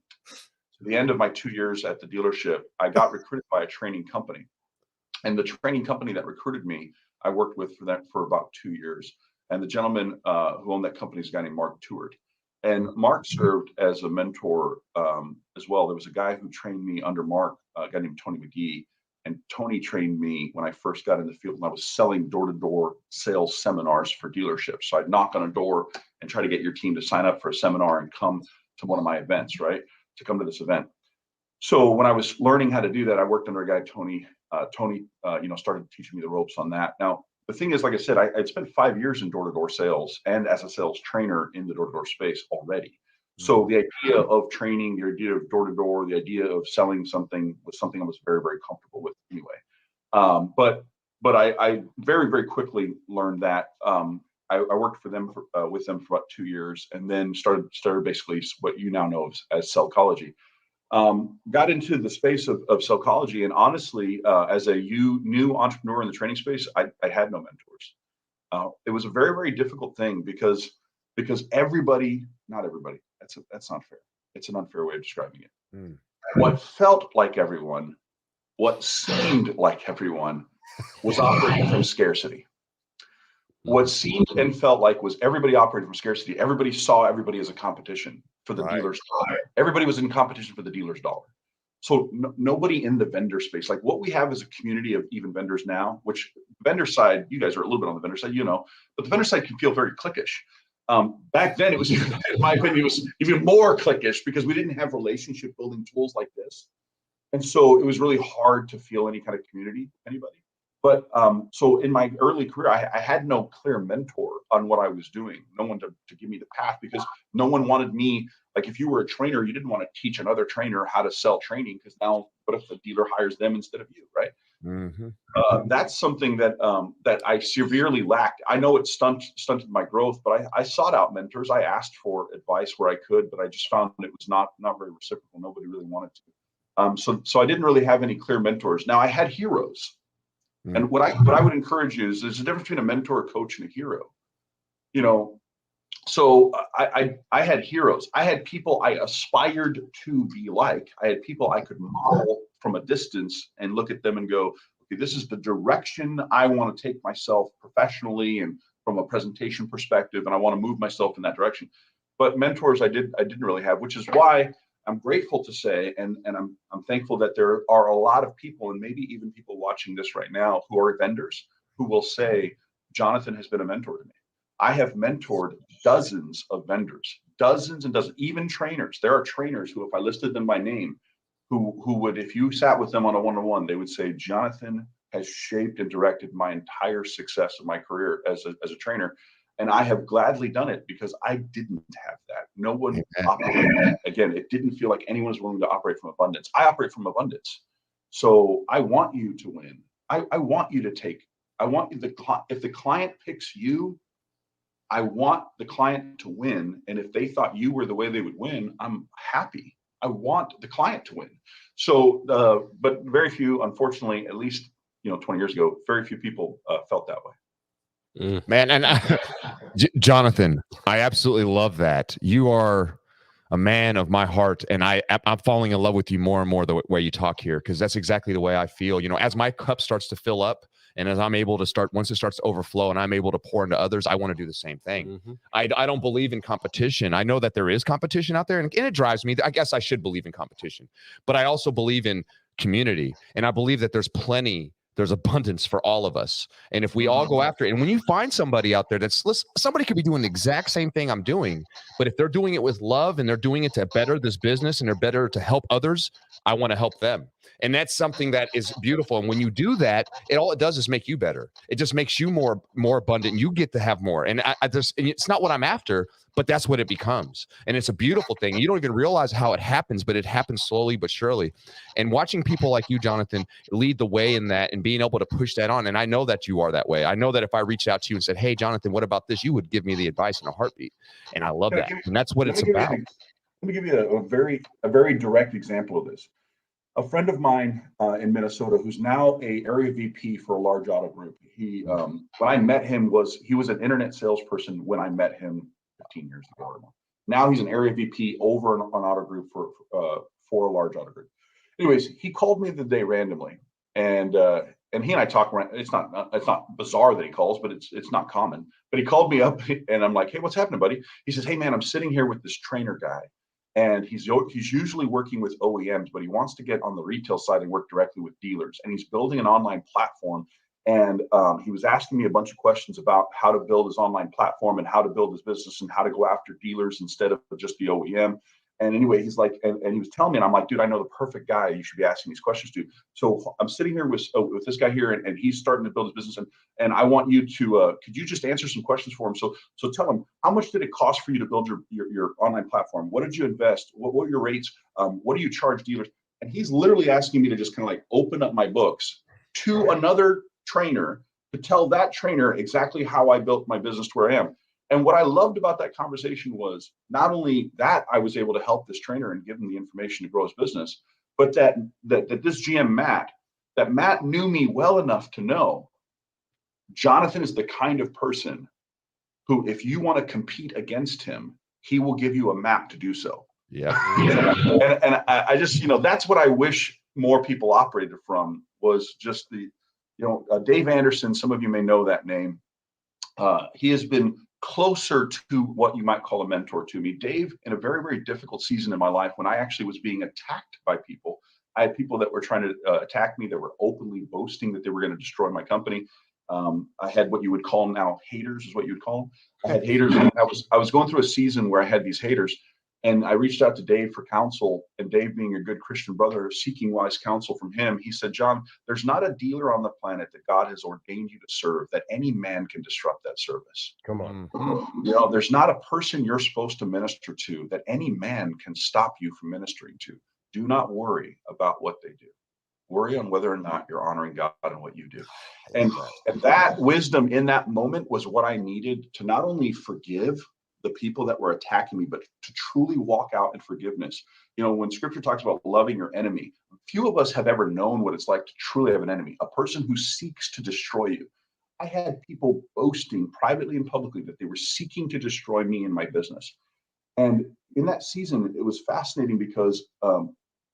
the end of my 2 years at the dealership, I got recruited by a training company, and the training company that recruited me, I worked with for about 2 years. And the gentleman who owned that company is a guy named Mark Tewart. And Mark served as a mentor as well. There was a guy who trained me under Mark, a guy named Tony McGee. And Tony trained me when I first got in the field, and I was selling door-to-door sales seminars for dealerships. So I'd knock on a door and try to get your team to sign up for a seminar and come to one of my events, right? To come to this event. So when I was learning how to do that, I worked under a guy, Tony. Tony, started teaching me the ropes on that. Now, the thing is, like I said, I'd spent 5 years in door-to-door sales and as a sales trainer in the door-to-door space already. So the idea of training, the idea of door-to-door, the idea of selling something was something I was very, very comfortable with anyway. But I very, very quickly learned that. I worked with them for about 2 years, and then started basically what you now know as Cellcology. Got into the space of psychology, and honestly, as a new entrepreneur in the training space, I had no mentors. It was a very, very difficult thing because everybody, not everybody, that's not fair. It's an unfair way of describing it. What felt like everyone, what seemed like everyone, was operating from scarcity. What seemed and felt like was everybody operating from scarcity. Everybody saw everybody as a competition for the dealer's dollar. Everybody was in competition for the dealer's dollar. So nobody in the vendor space, like what we have is a community of even vendors now, which vendor side, you guys are a little bit on the vendor side, but the vendor side can feel very cliquish. Back then it was, in my opinion, it was even more cliquish because we didn't have relationship building tools like this. And so it was really hard to feel any kind of community with anybody. But so in my early career, I had no clear mentor on what I was doing, no one to give me the path, because no one wanted me. Like if you were a trainer, you didn't want to teach another trainer how to sell training, because now what if the dealer hires them instead of you, right? That's something that I severely lacked. I know it stunted my growth, but I sought out mentors. I asked for advice where I could, but I just found it was not very reciprocal. Nobody really wanted to. So I didn't really have any clear mentors. Now I had heroes. And what I would encourage you is there's a difference between a mentor, a coach, and a hero. So I had heroes. I had people I aspired to be like. I had people I could model from a distance and look at them and go, okay, this is the direction I want to take myself professionally and from a presentation perspective, and I want to move myself in that direction. But mentors I didn't really have, which is why I'm grateful to say, and I'm thankful that there are a lot of people, and maybe even people watching this right now, who are vendors who will say, Jonathan has been a mentor to me. I have mentored dozens of vendors, dozens and dozens, even trainers. There are trainers who, if I listed them by name, who would, if you sat with them on a one-on-one, they would say, Jonathan has shaped and directed my entire success of my career as a trainer. And I have gladly done it because I didn't have that. No one operated. Again, it didn't feel like anyone was willing to operate from abundance. I operate from abundance. So I want you to win. I want you to take, I want you, if the client picks you, I want the client to win. And if they thought you were the way they would win, I'm happy. I want the client to win. So, but very few, unfortunately, at least, 20 years ago, very few people felt that way. Man, and Jonathan, I absolutely love that. You are a man of my heart, and I'm falling in love with you more and more the way you talk here, because that's exactly the way I feel. As my cup starts to fill up, and as I'm able to start, once it starts to overflow and I'm able to pour into others, I want to do the same thing. Mm-hmm. I don't believe in competition. I know that there is competition out there, and it drives me. I guess I should believe in competition, but I also believe in community, and I believe that there's abundance for all of us. And if we all go after it, and when you find somebody out there somebody could be doing the exact same thing I'm doing, but if they're doing it with love and they're doing it to better this business and they're better to help others, I want to help them. And that's something that is beautiful. And when you do that, all it does is make you better. It just makes you more abundant. You get to have more. And and it's not what I'm after, but that's what it becomes. And it's a beautiful thing. You don't even realize how it happens, but it happens slowly but surely. And watching people like you, Jonathan, lead the way in that and being able to push that on. And I know that you are that way. I know that if I reached out to you and said, hey, Jonathan, what about this? You would give me the advice in a heartbeat. And I love that. And that's what it's about. Let me give you a very direct example of this. A friend of mine in Minnesota, who's now a area VP for a large auto group. He, when I met him, he was an internet salesperson when I met him 15 years ago or more. Now he's an area VP over an auto group for a large auto group. Anyways, he called me the day randomly, and he and I talk. It's not bizarre that he calls, but it's not common. But he called me up, and I'm like, hey, what's happening, buddy? He says, hey man, I'm sitting here with this trainer guy. And he's usually working with OEMs, but he wants to get on the retail side and work directly with dealers. And he's building an online platform. And he was asking me a bunch of questions about how to build his online platform and how to build his business and how to go after dealers instead of just the OEM. And anyway, he's like, and he was telling me, and I'm like, dude, I know the perfect guy you should be asking these questions to. So I'm sitting here with this guy here, and he's starting to build his business. And I want you to, could you just answer some questions for him? So tell him, how much did it cost for you to build your online platform? What did you invest? What were your rates? What do you charge dealers? And he's literally asking me to just kind of like open up my books to another trainer to tell that trainer exactly how I built my business to where I am. And what I loved about that conversation was not only that I was able to help this trainer and give him the information to grow his business, but that this GM Matt knew me well enough to know Jonathan is the kind of person who, if you want to compete against him, he will give you a map to do so. Yeah. And I just, that's what I wish more people operated from, was just Dave Anderson. Some of you may know that name. He has been closer to what you might call a mentor to me. Dave, in a very, very difficult season in my life, when I actually was being attacked by people, I had people that were trying to attack me, that were openly boasting that they were going to destroy my company. I had what you would call now haters, is what you would call them. I had haters. And I was going through a season where I had these haters, and I reached out to Dave for counsel. And Dave, being a good Christian brother, seeking wise counsel from him, he said, John, there's not a dealer on the planet that God has ordained you to serve that any man can disrupt that service. Come on. There's not a person you're supposed to minister to that any man can stop you from ministering to. Do not worry about what they do. Worry on whether or not you're honoring God in what you do. And that wisdom in that moment was what I needed to not only forgive the people that were attacking me, but to truly walk out in forgiveness. When scripture talks about loving your enemy, few of us have ever known what it's like to truly have an enemy, a person who seeks to destroy you. I had people boasting privately and publicly that they were seeking to destroy me and my business. And in that season, it was fascinating because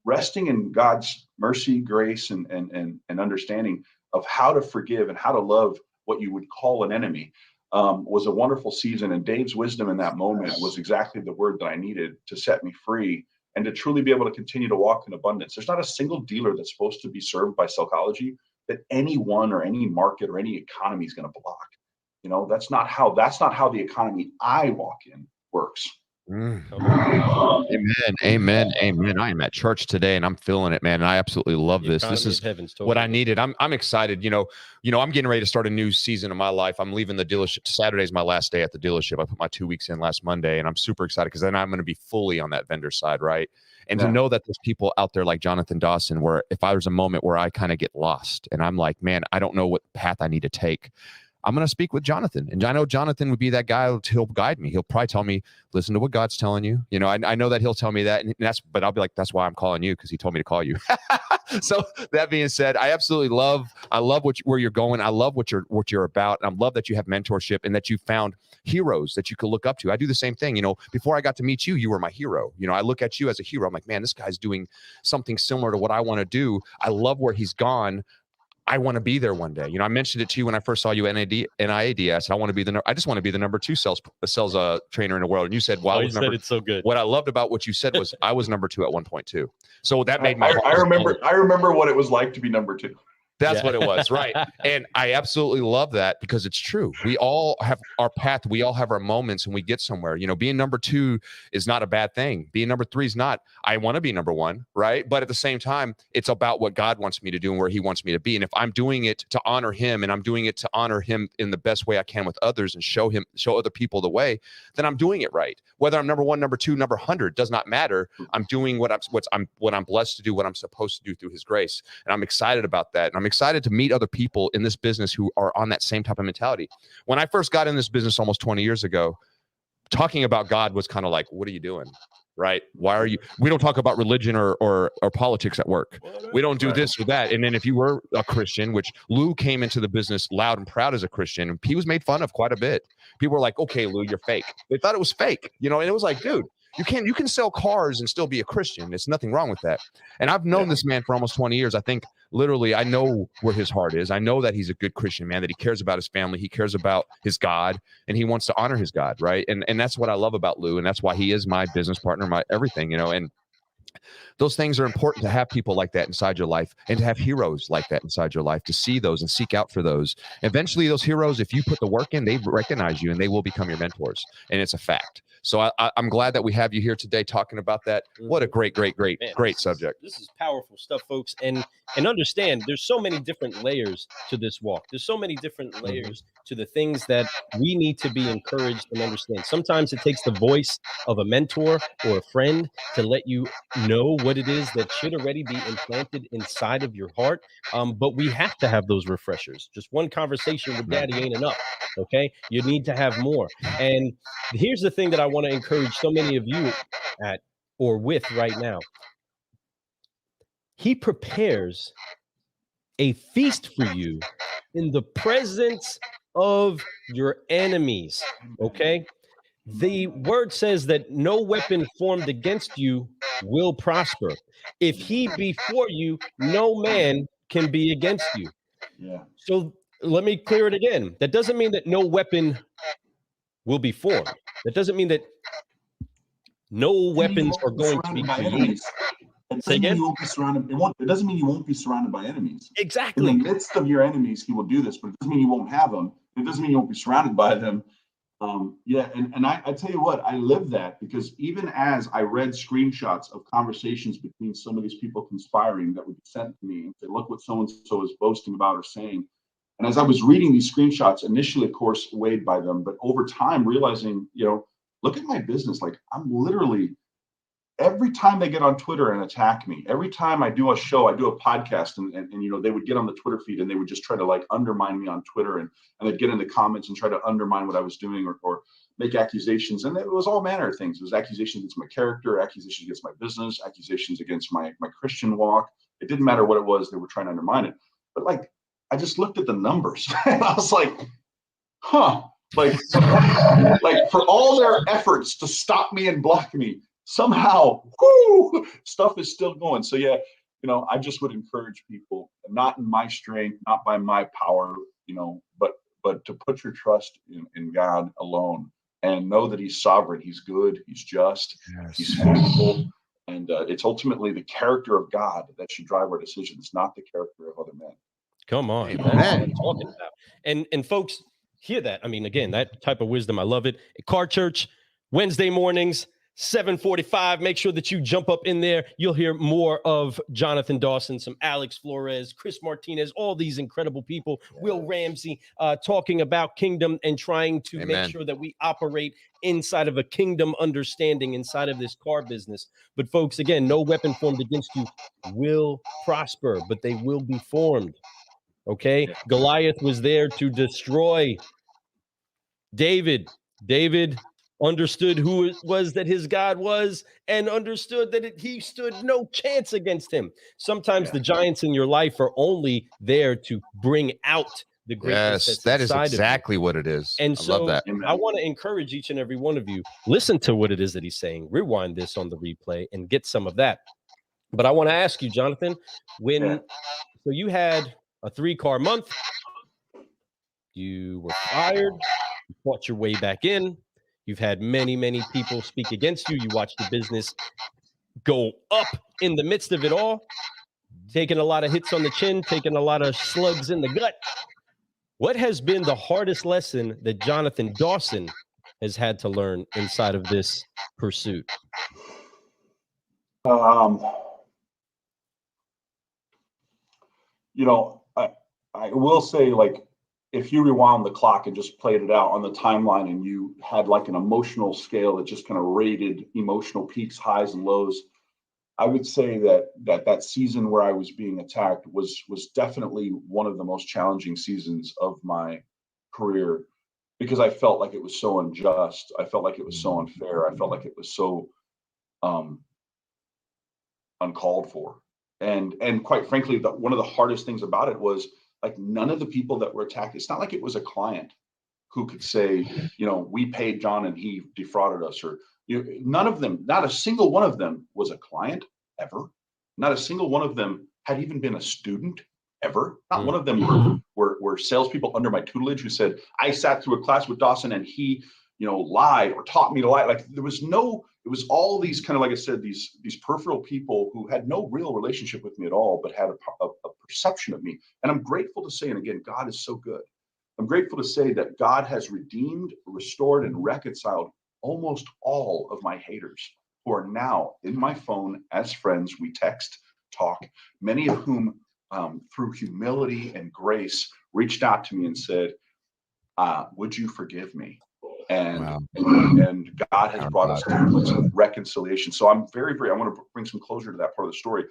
resting in God's mercy, grace, and understanding of how to forgive and how to love what you would call an enemy was a wonderful season. And Dave's wisdom in that moment was exactly the word that I needed to set me free and to truly be able to continue to walk in abundance. There's not a single dealer that's supposed to be served by psychology that anyone or any market or any economy is going to block. That's not how the economy I walk in works. Amen. Amen. Amen. I am at church today and I'm feeling it, man. And I absolutely love this. This is what I needed. I'm excited. I'm getting ready to start a new season of my life. I'm leaving the dealership. Saturday's my last day at the dealership. I put my 2 weeks in last Monday, and I'm super excited because then I'm going to be fully on that vendor side, right? And to know that there's people out there like Jonathan Dawson, where if there's a moment where I kind of get lost and I'm like, man, I don't know what path I need to take, I'm going to speak with Jonathan. And I know Jonathan would be that guy. He'll guide me. He'll probably tell me, listen to what God's telling you. I know that he'll tell me that. But I'll be like, that's why I'm calling you, because he told me to call you. So that being said, I absolutely love where you're going. I love what you're about. And I love that you have mentorship and that you found heroes that you could look up to. I do the same thing. Before I got to meet you, you were my hero. I look at you as a hero. I'm like, man, this guy's doing something similar to what I want to do. I love where he's gone. I want to be there one day. I mentioned it to you when I first saw you at NIAD. I said, I just want to be the number 2 sales trainer in the world. And you said, well, you said it's so good. What I loved about what you said was I was number 2 at one point too. So that made me. I remember what it was like to be number 2. That's what it was, right? And I absolutely love that because it's true. We all have our path. We all have our moments, and we get somewhere. Being number 2 is not a bad thing. Being number 3 is not. I want to be number 1, right? But at the same time, it's about what God wants me to do and where He wants me to be. And if I'm doing it to honor Him, and I'm doing it to honor Him in the best way I can with others, and show other people the way, then I'm doing it right. Whether I'm number 1, number 2, number 100 does not matter. I'm doing what I'm blessed to do, what I'm supposed to do through His grace, and I'm excited about that. And I'm excited to meet other people in this business who are on that same type of mentality. When I first got in this business almost 20 years ago, talking about God was kind of like, what are you doing? Right? Why are you? We don't talk about religion or politics at work. We don't do this or that. And then if you were a Christian, which Lou came into the business loud and proud as a Christian, and he was made fun of quite a bit. People were like, okay, Lou, you're fake. They thought it was fake, and it was like, dude, you can sell cars and still be a Christian. There's nothing wrong with that. And I've known this man for almost 20 years. I think literally I know where his heart is. I know that he's a good Christian man, that he cares about his family. He cares about his God, and he wants to honor his God. Right. And that's what I love about Lou. And that's why he is my business partner, my everything, and those things are important to have people like that inside your life, and to have heroes like that inside your life, to see those and seek out for those. Eventually those heroes, if you put the work in, they recognize you and they will become your mentors. And it's a fact. So I'm glad that we have you here today talking about that. What a great subject. This is powerful stuff, folks. And understand there's so many different layers to this walk. There's so many different layers to the things that we need to be encouraged and understand. Sometimes it takes the voice of a mentor or a friend to let you know what it is that should already be implanted inside of your heart. But we have to have those refreshers. Just one conversation with daddy ain't enough. Okay. You need to have more. And here's the thing that I want to encourage so many of you at or with right now. He prepares a feast for you in the presence of your enemies. Okay. The word says that no weapon formed against you will prosper. If he be for you, no man can be against you. Yeah. So let me clear it again. That doesn't mean that no weapon will be formed. That doesn't mean that no weapons are going to be created. Say again? It doesn't mean you won't be surrounded by enemies. Exactly. In the midst of your enemies, he will do this, but it doesn't mean you won't have them. It doesn't mean you won't be surrounded by them. And I tell you what, I live that, because even as I read screenshots of conversations between some of these people conspiring that would be sent to me and say, look what so-and-so is boasting about or saying. And as I was reading these screenshots, initially, of course, weighed by them, but over time realizing, look at my business. Like, I'm literally, every time they get on Twitter and attack me, every time I do a show, I do a podcast, and they would get on the Twitter feed and they would just try to like undermine me on Twitter, and they'd get in the comments and try to undermine what I was doing or make accusations. And it was all manner of things. It was accusations against my character, accusations against my business, accusations against my Christian walk. It didn't matter what it was, they were trying to undermine it. But like, I just looked at the numbers and I was like, huh, like for all their efforts to stop me and block me, somehow, stuff is still going. So yeah, I just would encourage people, not in my strength, not by my power, but to put your trust in God alone and know that He's sovereign, He's good, He's just, He's faithful. And it's ultimately the character of God that should drive our decisions, not the character of other men. Come on, Amen. that's what I'm talking about. And folks, hear that. I mean, again, that type of wisdom, I love it. Car Church, Wednesday mornings, 7:45. Make sure that you jump up in there. You'll hear more of Jonathan Dawson, some Alex Flores, Chris Martinez, all these incredible people. Will Ramsey talking about kingdom and trying to make sure that we operate inside of a kingdom understanding inside of this car business. But folks, again, no weapon formed against you will prosper, but they will be formed. Okay, Goliath was there to destroy David. David understood who it was that his God was and understood that he stood no chance against him. Sometimes the giants in your life are only there to bring out the greatness. Yes, that is exactly what it is. And I love that. I want to encourage each and every one of you, listen to what it is that he's saying, rewind this on the replay and get some of that. But I want to ask you, Jonathan, so you had a 3-car month, you were fired, you fought your way back in, you've had many, many people speak against you, you watched the business go up in the midst of it all, taking a lot of hits on the chin, taking a lot of slugs in the gut. What has been the hardest lesson that Jonathan Dawson has had to learn inside of this pursuit? I will say, like, if you rewound the clock and just played it out on the timeline and you had like an emotional scale that just kind of rated emotional peaks, highs, and lows, I would say that season where I was being attacked was definitely one of the most challenging seasons of my career, because I felt like it was so unjust. I felt like it was so unfair. I felt like it was so uncalled for. And quite frankly, one of the hardest things about it was, like, none of the people that were attacked, it's not like it was a client who could say, we paid John and he defrauded us, or none of them, not a single one of them was a client ever. Not a single one of them had even been a student ever. Not one of them were salespeople under my tutelage who said, I sat through a class with Dawson and he, lied or taught me to lie. Like, there was no, it was all these kind of, like I said, these peripheral people who had no real relationship with me at all, but had a perception of me. And I'm grateful to say, and again, God is so good. I'm grateful to say that God has redeemed, restored, and reconciled almost all of my haters, who are now in my phone as friends. We text, talk, many of whom, through humility and grace, reached out to me and said, would you forgive me? And God has brought us to a place of reconciliation. So I'm very, I want to bring some closure to that part of the story.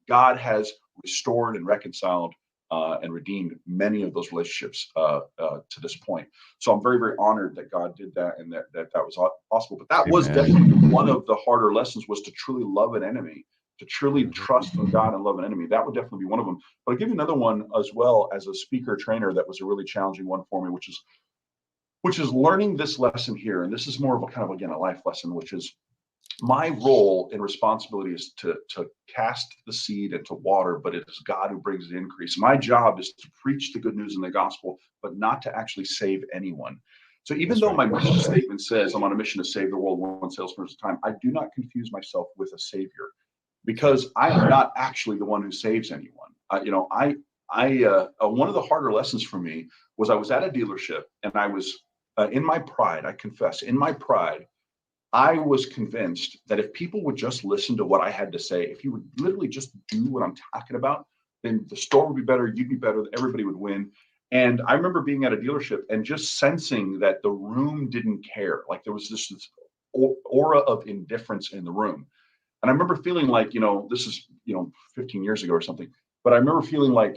God has restored and reconciled and redeemed many of those relationships to this point. So I'm very, very honored that God did that, and that was possible. But that was definitely one of the harder lessons, was to truly love an enemy, to truly trust in God and love an enemy. That would definitely be one of them. But I'll give you another one as well, as a speaker trainer, that was a really challenging one for me, which is learning this lesson here. And this is more of a kind of, again, a life lesson, which is my role and responsibility is to cast the seed and to water, but it is God who brings the increase. My job is to preach the good news in the gospel, but not to actually save anyone. So even though my mission statement says I'm on a mission to save the world one salesperson at a time, I do not confuse myself with a savior, because I am not actually the one who saves anyone. One of the harder lessons for me was, I was at a dealership and I was in my pride, I confess, in my pride, I was convinced that if people would just listen to what I had to say, if you would literally just do what I'm talking about, then the store would be better, you'd be better, everybody would win. And I remember being at a dealership and just sensing that the room didn't care. Like, there was this aura of indifference in the room. And I remember feeling like, this is, 15 years ago or something, but I remember feeling like,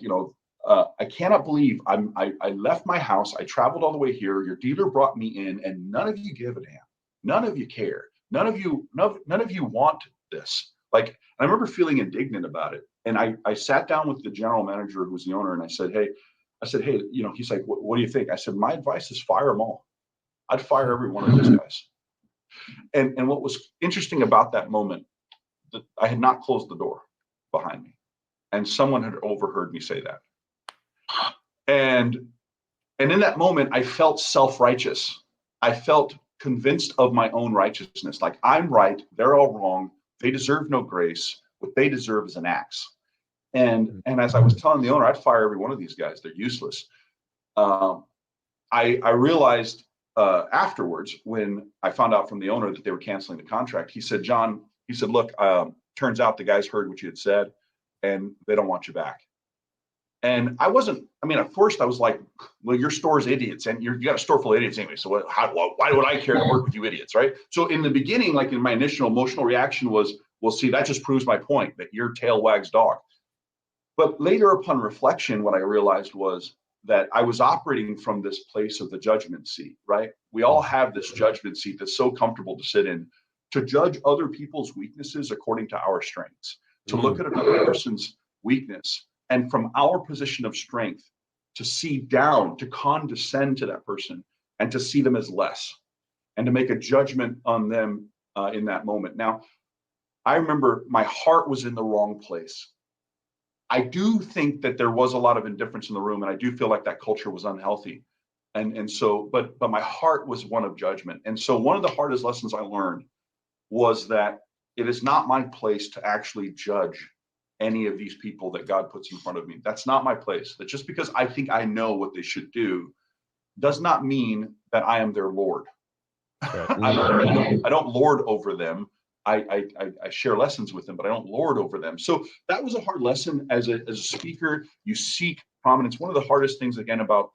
I cannot believe I left my house, I traveled all the way here, your dealer brought me in, and none of you give a damn. None of you care. None of you want this. Like, I remember feeling indignant about it. And I sat down with the general manager, who was the owner, and I said, hey, I said, hey, he's like, what do you think? I said, my advice is fire them all. I'd fire every one of those guys. And what was interesting about that moment, that I had not closed the door behind me, and someone had overheard me say that. And in that moment, I felt self-righteous. I felt convinced of my own righteousness. Like, I'm right, they're all wrong. They deserve no grace. What they deserve is an axe. And as I was telling the owner, I'd fire every one of these guys. They're useless. I realized afterwards, when I found out from the owner that they were canceling the contract, he said, John, look, turns out the guys heard what you had said, and they don't want you back. And at first I was like, well, your store's idiots, and you got a store full of idiots anyway. So why would I care to work with you idiots, right? So in the beginning, like, in my initial emotional reaction was, well, see, that just proves my point, that your tail wags dog. But later, upon reflection, what I realized was that I was operating from this place of the judgment seat, right? We all have this judgment seat that's so comfortable to sit in, to judge other people's weaknesses according to our strengths, to look at another person's weakness, and from our position of strength, to see down, to condescend to that person, and to see them as less, and to make a judgment on them in that moment. Now, I remember my heart was in the wrong place. I do think that there was a lot of indifference in the room, and I do feel like that culture was unhealthy. And so, but my heart was one of judgment. And so one of the hardest lessons I learned was that it is not my place to actually judge any of these people that God puts in front of me. That's not my place. That just because I think I know what they should do does not mean that I am their Lord. Right. I don't lord over them. I share lessons with them, but I don't lord over them. So that was a hard lesson as a speaker. You seek prominence. One of the hardest things, again, about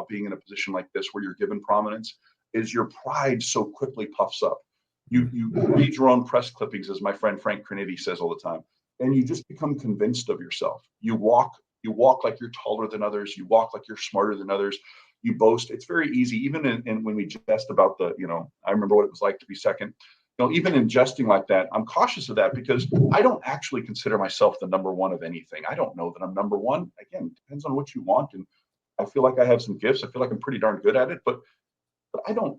being in a position like this, where you're given prominence, is your pride so quickly puffs up. You read your own press clippings, as my friend Frank Crinity says all the time, and you just become convinced of yourself. You walk like you're taller than others. You walk like you're smarter than others. You boast. It's very easy, even in when we jest about I remember what it was like to be second. Even in jesting like that, I'm cautious of that, because I don't actually consider myself the number one of anything. I don't know that I'm number one. Again, it depends on what you want. And I feel like I have some gifts. I feel like I'm pretty darn good at it, but I don't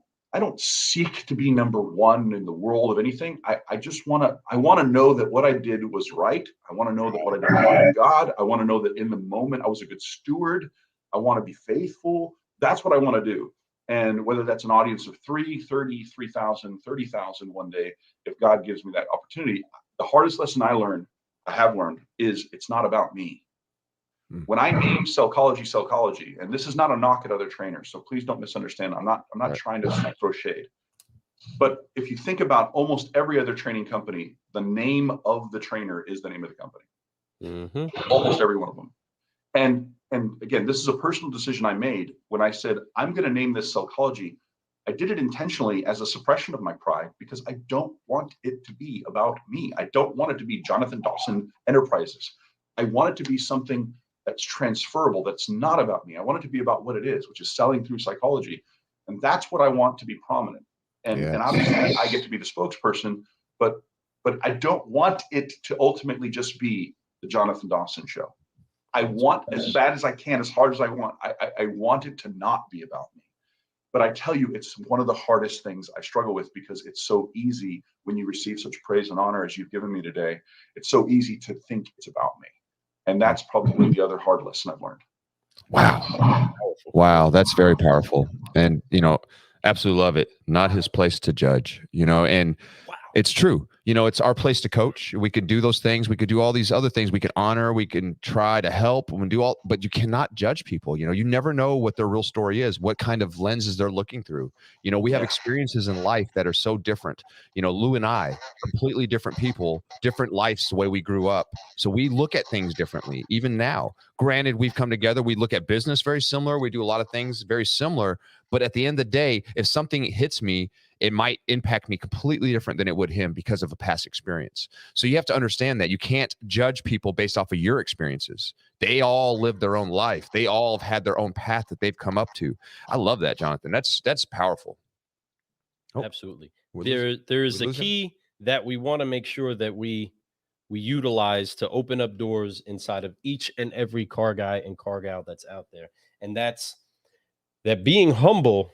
seek to be number one in the world of anything. I just want to know that what I did was right. I want to know that what I did honored God. I want to know that in the moment I was a good steward. I want to be faithful. That's what I want to do. And whether that's an audience of 3, 30, 3,000, 30,000 one day, if God gives me that opportunity, the hardest lesson I have learned is it's not about me. When I name Cellcology, and this is not a knock at other trainers, so please don't misunderstand. I'm not right. Trying to throw shade. But if you think about almost every other training company, the name of the trainer is the name of the company. Mm-hmm. Almost every one of them. And again, this is a personal decision I made when I said, I'm going to name this Cellcology. I did it intentionally as a suppression of my pride, because I don't want it to be about me. I don't want it to be Jonathan Dawson Enterprises. I want it to be something that's transferable, that's not about me. I want it to be about what it is, which is selling through psychology. And that's what I want to be prominent. And obviously I get to be the spokesperson, but I don't want it to ultimately just be the Jonathan Dawson show. I want, as bad as I can, as hard as I want, I want it to not be about me. But I tell you, it's one of the hardest things I struggle with, because it's so easy when you receive such praise and honor as you've given me today. It's so easy to think it's about me. And that's probably the other hard lesson I've learned. Wow. That's very powerful. And, absolutely love it. Not his place to judge, and it's true. It's our place to coach. We could do those things. We could do all these other things. We could honor. We can try to help. We can do all, but you cannot judge people. You never know what their real story is, what kind of lenses they're looking through. We have experiences in life that are so different. Lou and I, completely different people, different lives, the way we grew up. So we look at things differently, even now. Granted, we've come together. We look at business very similar. We do a lot of things very similar. But at the end of the day, if something hits me, it might impact me completely different than it would him, because of a past experience. So you have to understand that you can't judge people based off of your experiences. They all live their own life. They all have had their own path that they've come up to. I love that, Jonathan. That's powerful. Absolutely. There is a key that we want to make sure that we we utilize to open up doors inside of each and every car guy and car gal that's out there. And that's that being humble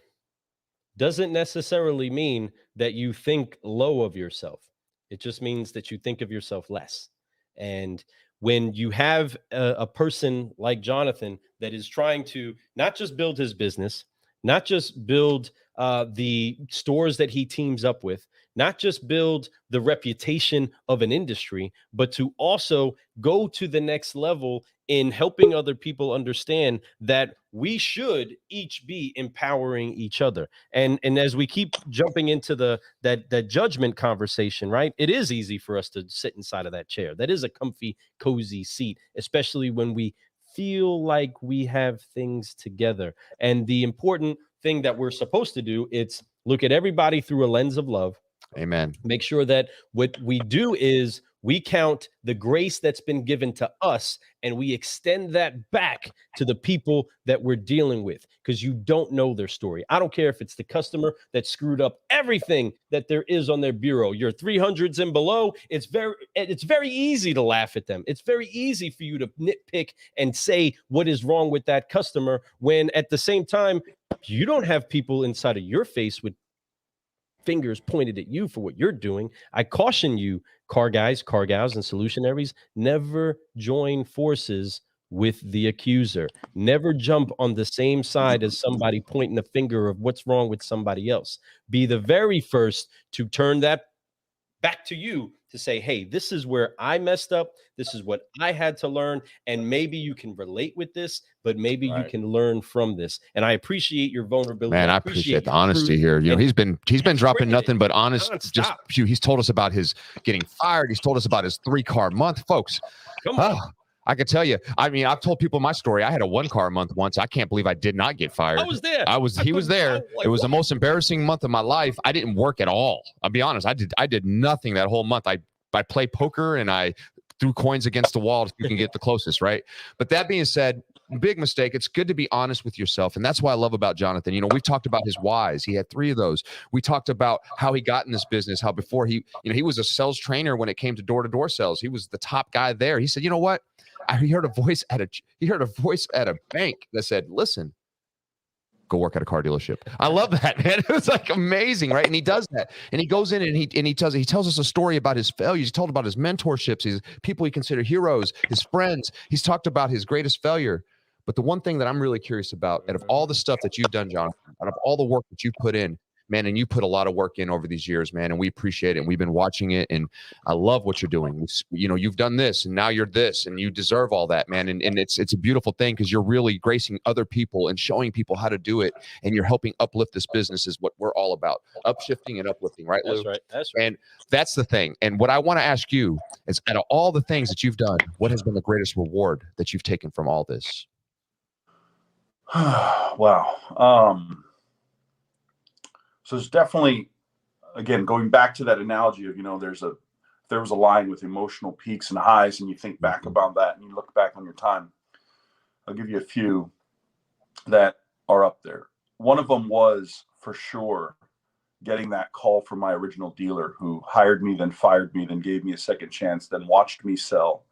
doesn't necessarily mean that you think low of yourself. It just means that you think of yourself less. And when you have a person like Jonathan that is trying to not just build his business, not just build the stores that he teams up with, not just build the reputation of an industry, but to also go to the next level in helping other people understand that we should each be empowering each other. And as we keep jumping into that judgment conversation, right? It is easy for us to sit inside of that chair. That is a comfy, cozy seat, especially when we feel like we have things together. And the important thing that we're supposed to do, it's look at everybody through a lens of love. Amen. Make sure that what we do is we count the grace that's been given to us and we extend that back to the people that we're dealing with, because you don't know their story. I don't care if it's the customer that screwed up everything that there is on their bureau. Your 300s and below, it's very easy to laugh at them. It's very easy for you to nitpick and say what is wrong with that customer, when at the same time, you don't have people inside of your face with fingers pointed at you for what you're doing. I caution you, car guys, car gals, and solutionaries, never join forces with the accuser. Never jump on the same side as somebody pointing the finger of what's wrong with somebody else. Be the very first to turn that back to you to say, hey, this is where I messed up. This is what I had to learn. And maybe you can relate with this, but maybe you can learn from this. And I appreciate your vulnerability. Man, I appreciate the honesty here. You know, he's been dropping nothing but honest. Just he's told us about his getting fired. He's told us about his 3-car month, folks. Come on. I can tell you. I mean, I've told people my story. I had a 1-car month once. I can't believe I did not get fired. I was there. He was there. It was the most embarrassing month of my life. I didn't work at all. I'll be honest. I did nothing that whole month. I played poker and I threw coins against the wall if you can get the closest, right? But that being said, big mistake. It's good to be honest with yourself. And that's what I love about Jonathan. You know, we've talked about his whys. He had 3 of those. We talked about how he got in this business, how before he was a sales trainer when it came to door-to-door sales. He was the top guy there. He said, you know what? He heard a voice at a bank that said, listen, go work at a car dealership. I love that, man. It was like amazing, right? And he does that. And he goes in and he tells us a story about his failures. He told about his mentorships, his people he considered heroes, his friends. He's talked about his greatest failure. But the one thing that I'm really curious about, out of all the stuff that you've done, Jonathan, out of all the work that you put in, man, and you put a lot of work in over these years, man, and we appreciate it. And we've been watching it, and I love what you're doing. You know, you've done this, and now you're this, and you deserve all that, man. And it's a beautiful thing, because you're really gracing other people and showing people how to do it, and you're helping uplift this business is what we're all about, upshifting and uplifting, right, Lou? That's right. That's right. And that's the thing. And what I want to ask you is, out of all the things that you've done, what has been the greatest reward that you've taken from all this? Wow. So it's definitely, again, going back to that analogy of, there was a line with emotional peaks and highs, and you think back about that and you look back on your time. I'll give you a few that are up there. One of them was, for sure, getting that call from my original dealer, who hired me, then fired me, then gave me a second chance, then watched me sell.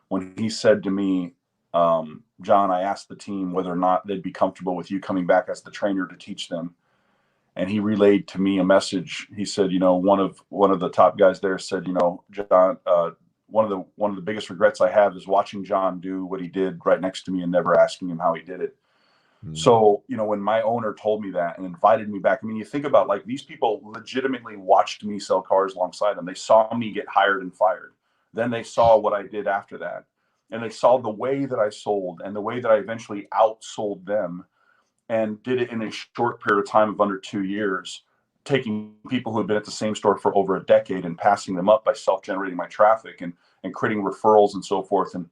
When he said to me, John, I asked the team whether or not they'd be comfortable with you coming back as the trainer to teach them. And he relayed to me a message. He said, one of the top guys there said, John, one of the biggest regrets I have is watching John do what he did right next to me and never asking him how he did it. Mm-hmm. So, when my owner told me that and invited me back, I mean, you think about, like, these people legitimately watched me sell cars alongside them. They saw me get hired and fired. Then they saw what I did after that. And they saw the way that I sold and the way that I eventually outsold them, and did it in a short period of time of under 2 years, taking people who had been at the same store for over a decade and passing them up by self-generating my traffic and creating referrals and so forth. And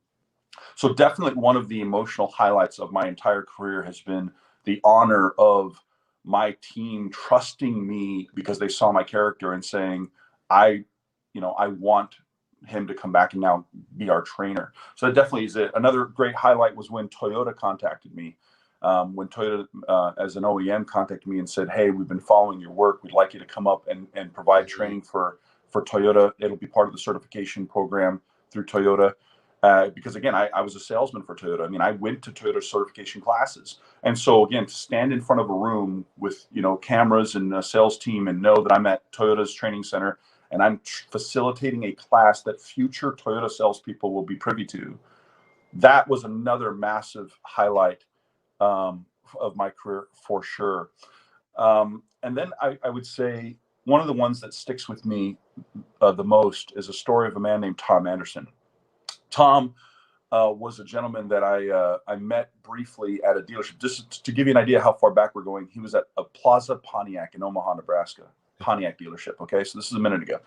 so definitely one of the emotional highlights of my entire career has been the honor of my team trusting me because they saw my character and saying, I want him to come back and now be our trainer. So that definitely is it. Another great highlight was when Toyota contacted me. When Toyota, as an OEM, contacted me and said, hey, we've been following your work. We'd like you to come up and provide training for Toyota. It'll be part of the certification program. through Toyota. Because again, I was a salesman for Toyota. I mean, I went to Toyota certification classes. And so again, to stand in front of a room with, cameras and a sales team and know that I'm at Toyota's training center and I'm facilitating a class that future Toyota salespeople will be privy to, that was another massive highlight of my career for sure. And then I would say one of the ones that sticks with me the most is a story of a man named Tom Anderson. Tom was a gentleman that I met briefly at a dealership. Just to give you an idea how far back we're going, he was at a Plaza Pontiac in Omaha, Nebraska, Pontiac dealership. Okay, so this is a minute ago.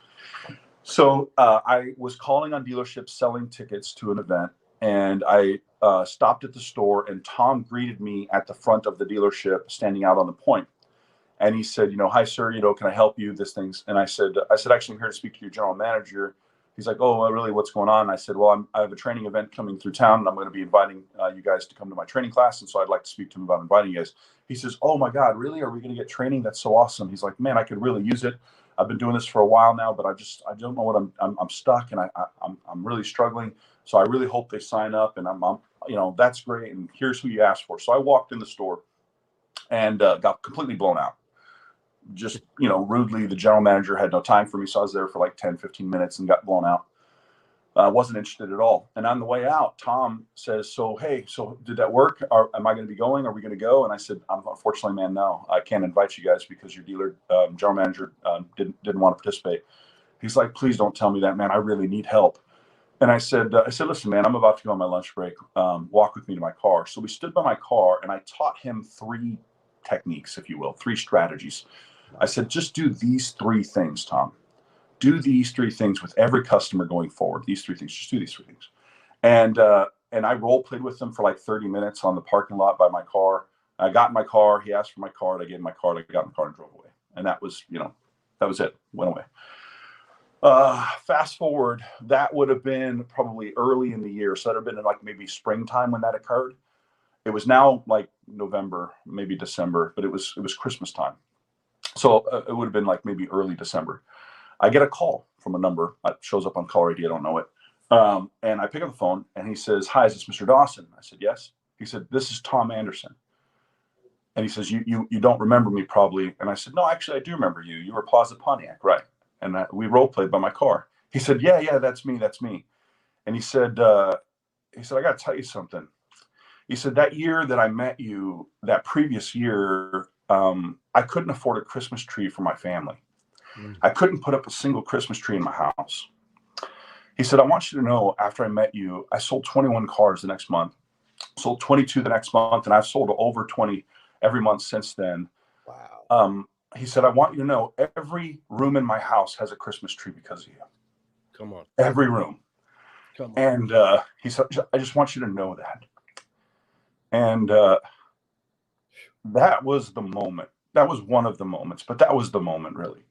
So I was calling on dealerships selling tickets to an event, and I stopped at the store, and Tom greeted me at the front of the dealership, standing out on the point. And he said, "Hi, sir, can I help you? This thing's," and I said, "Actually, I'm here to speak to your general manager." He's like, "Oh, really? What's going on?" And I said, "Well, I have a training event coming through town, and I'm going to be inviting you guys to come to my training class. And so I'd like to speak to him about inviting you guys." He says, "Oh my God, really? Are we going to get training? That's so awesome." He's like, "Man, I could really use it. I've been doing this for a while now, but I don't know what I'm stuck, and I'm really struggling. So I really hope they sign up, and I'm that's great. And here's who you asked for." So I walked in the store and got completely blown out. Just, rudely, the general manager had no time for me. So I was there for like 10, 15 minutes and got blown out. Wasn't interested at all. And on the way out, Tom says, "Hey, so did that work? Am I going to be going? Are we going to go?" And I said, "Unfortunately, man, no, I can't invite you guys because your dealer, general manager didn't want to participate." He's like, "Please don't tell me that, man. I really need help." And I said, "Listen, man, I'm about to go on my lunch break. Walk with me to my car." So we stood by my car, and I taught him 3 techniques, if you will, 3 strategies. I said, "Just do these 3 things, Tom. Do these 3 things with every customer going forward. These 3 things. Just do these 3 things." And I role played with them for like 30 minutes on the parking lot by my car. I got in my car. He asked for my card. I gave him my card. I got in the car and drove away. And that was, that was it. Went away. Fast forward, that would have been probably early in the year. So that would have been like maybe springtime when that occurred. It was now like November, maybe December, but it was Christmas time. So it would have been like maybe early December. I get a call from a number. It shows up on caller ID. I don't know it. And I pick up the phone, and he says, "Hi, is this Mr. Dawson?" I said, "Yes." He said, "This is Tom Anderson." And he says, You don't remember me probably." And I said, "No, actually, I do remember you. You were Plaza Pontiac, right?" And we role played by my car. He said, Yeah, that's me. And he said, "I got to tell you something." He said, "That year that I met you, that previous year, I couldn't afford a Christmas tree for my family. I couldn't put up a single Christmas tree in my house." He said, "I want you to know, after I met you, I sold 21 cars the next month, sold 22 the next month, and I've sold over 20 every month since then." Wow. He said, "I want you to know, every room in my house has a Christmas tree because of you. Come on. Every room." Come on. And he said, "I just want you to know that." And that was the moment. That was one of the moments, but that was the moment, really,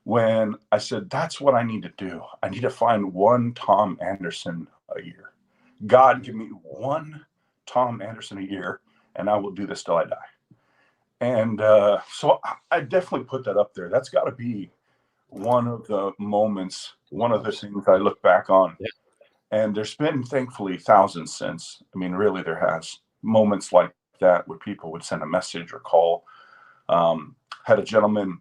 when I said, that's what I need to do. I need to find one Tom Anderson a year. God, give me one Tom Anderson a year, and I will do this till I die. And so I definitely put that up there. That's got to be one of the moments, one of the things I look back on. Yeah. And there's been, thankfully, thousands since. I mean, really, there has moments like that where people would send a message or call. Had a gentleman,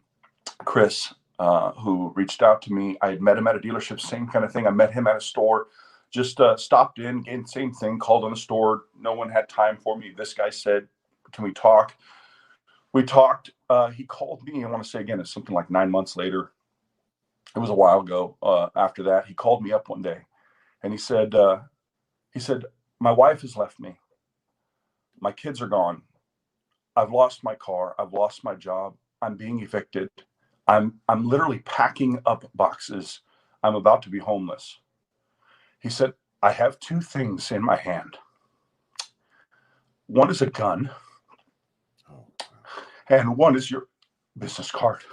Chris, who reached out to me. I had met him at a dealership, same kind of thing. I met him at a store, just stopped in, again, same thing, called on the store. No one had time for me. This guy said, "Can we talk?" We talked. He called me, I want to say again, it's something like 9 months later. It was a while ago. After that, he called me up one day, and he said, "My wife has left me. My kids are gone. I've lost my car. I've lost my job. I'm being evicted. I'm literally packing up boxes. I'm about to be homeless." He said, "I have 2 things in my hand. One is a gun, and one is your business card."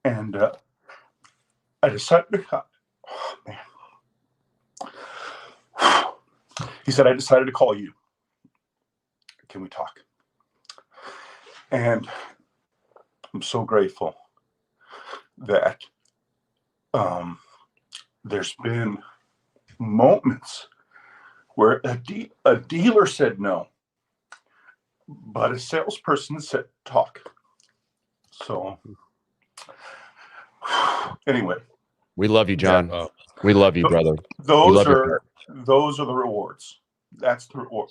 And I decided, oh, man. He said, "I decided to call you. Can we talk?" And I'm so grateful that there's been moments where a dealer said no, but a salesperson said talk. So anyway, We love you, John. Yeah. We love you, brother. those love your are the rewards. That's the reward.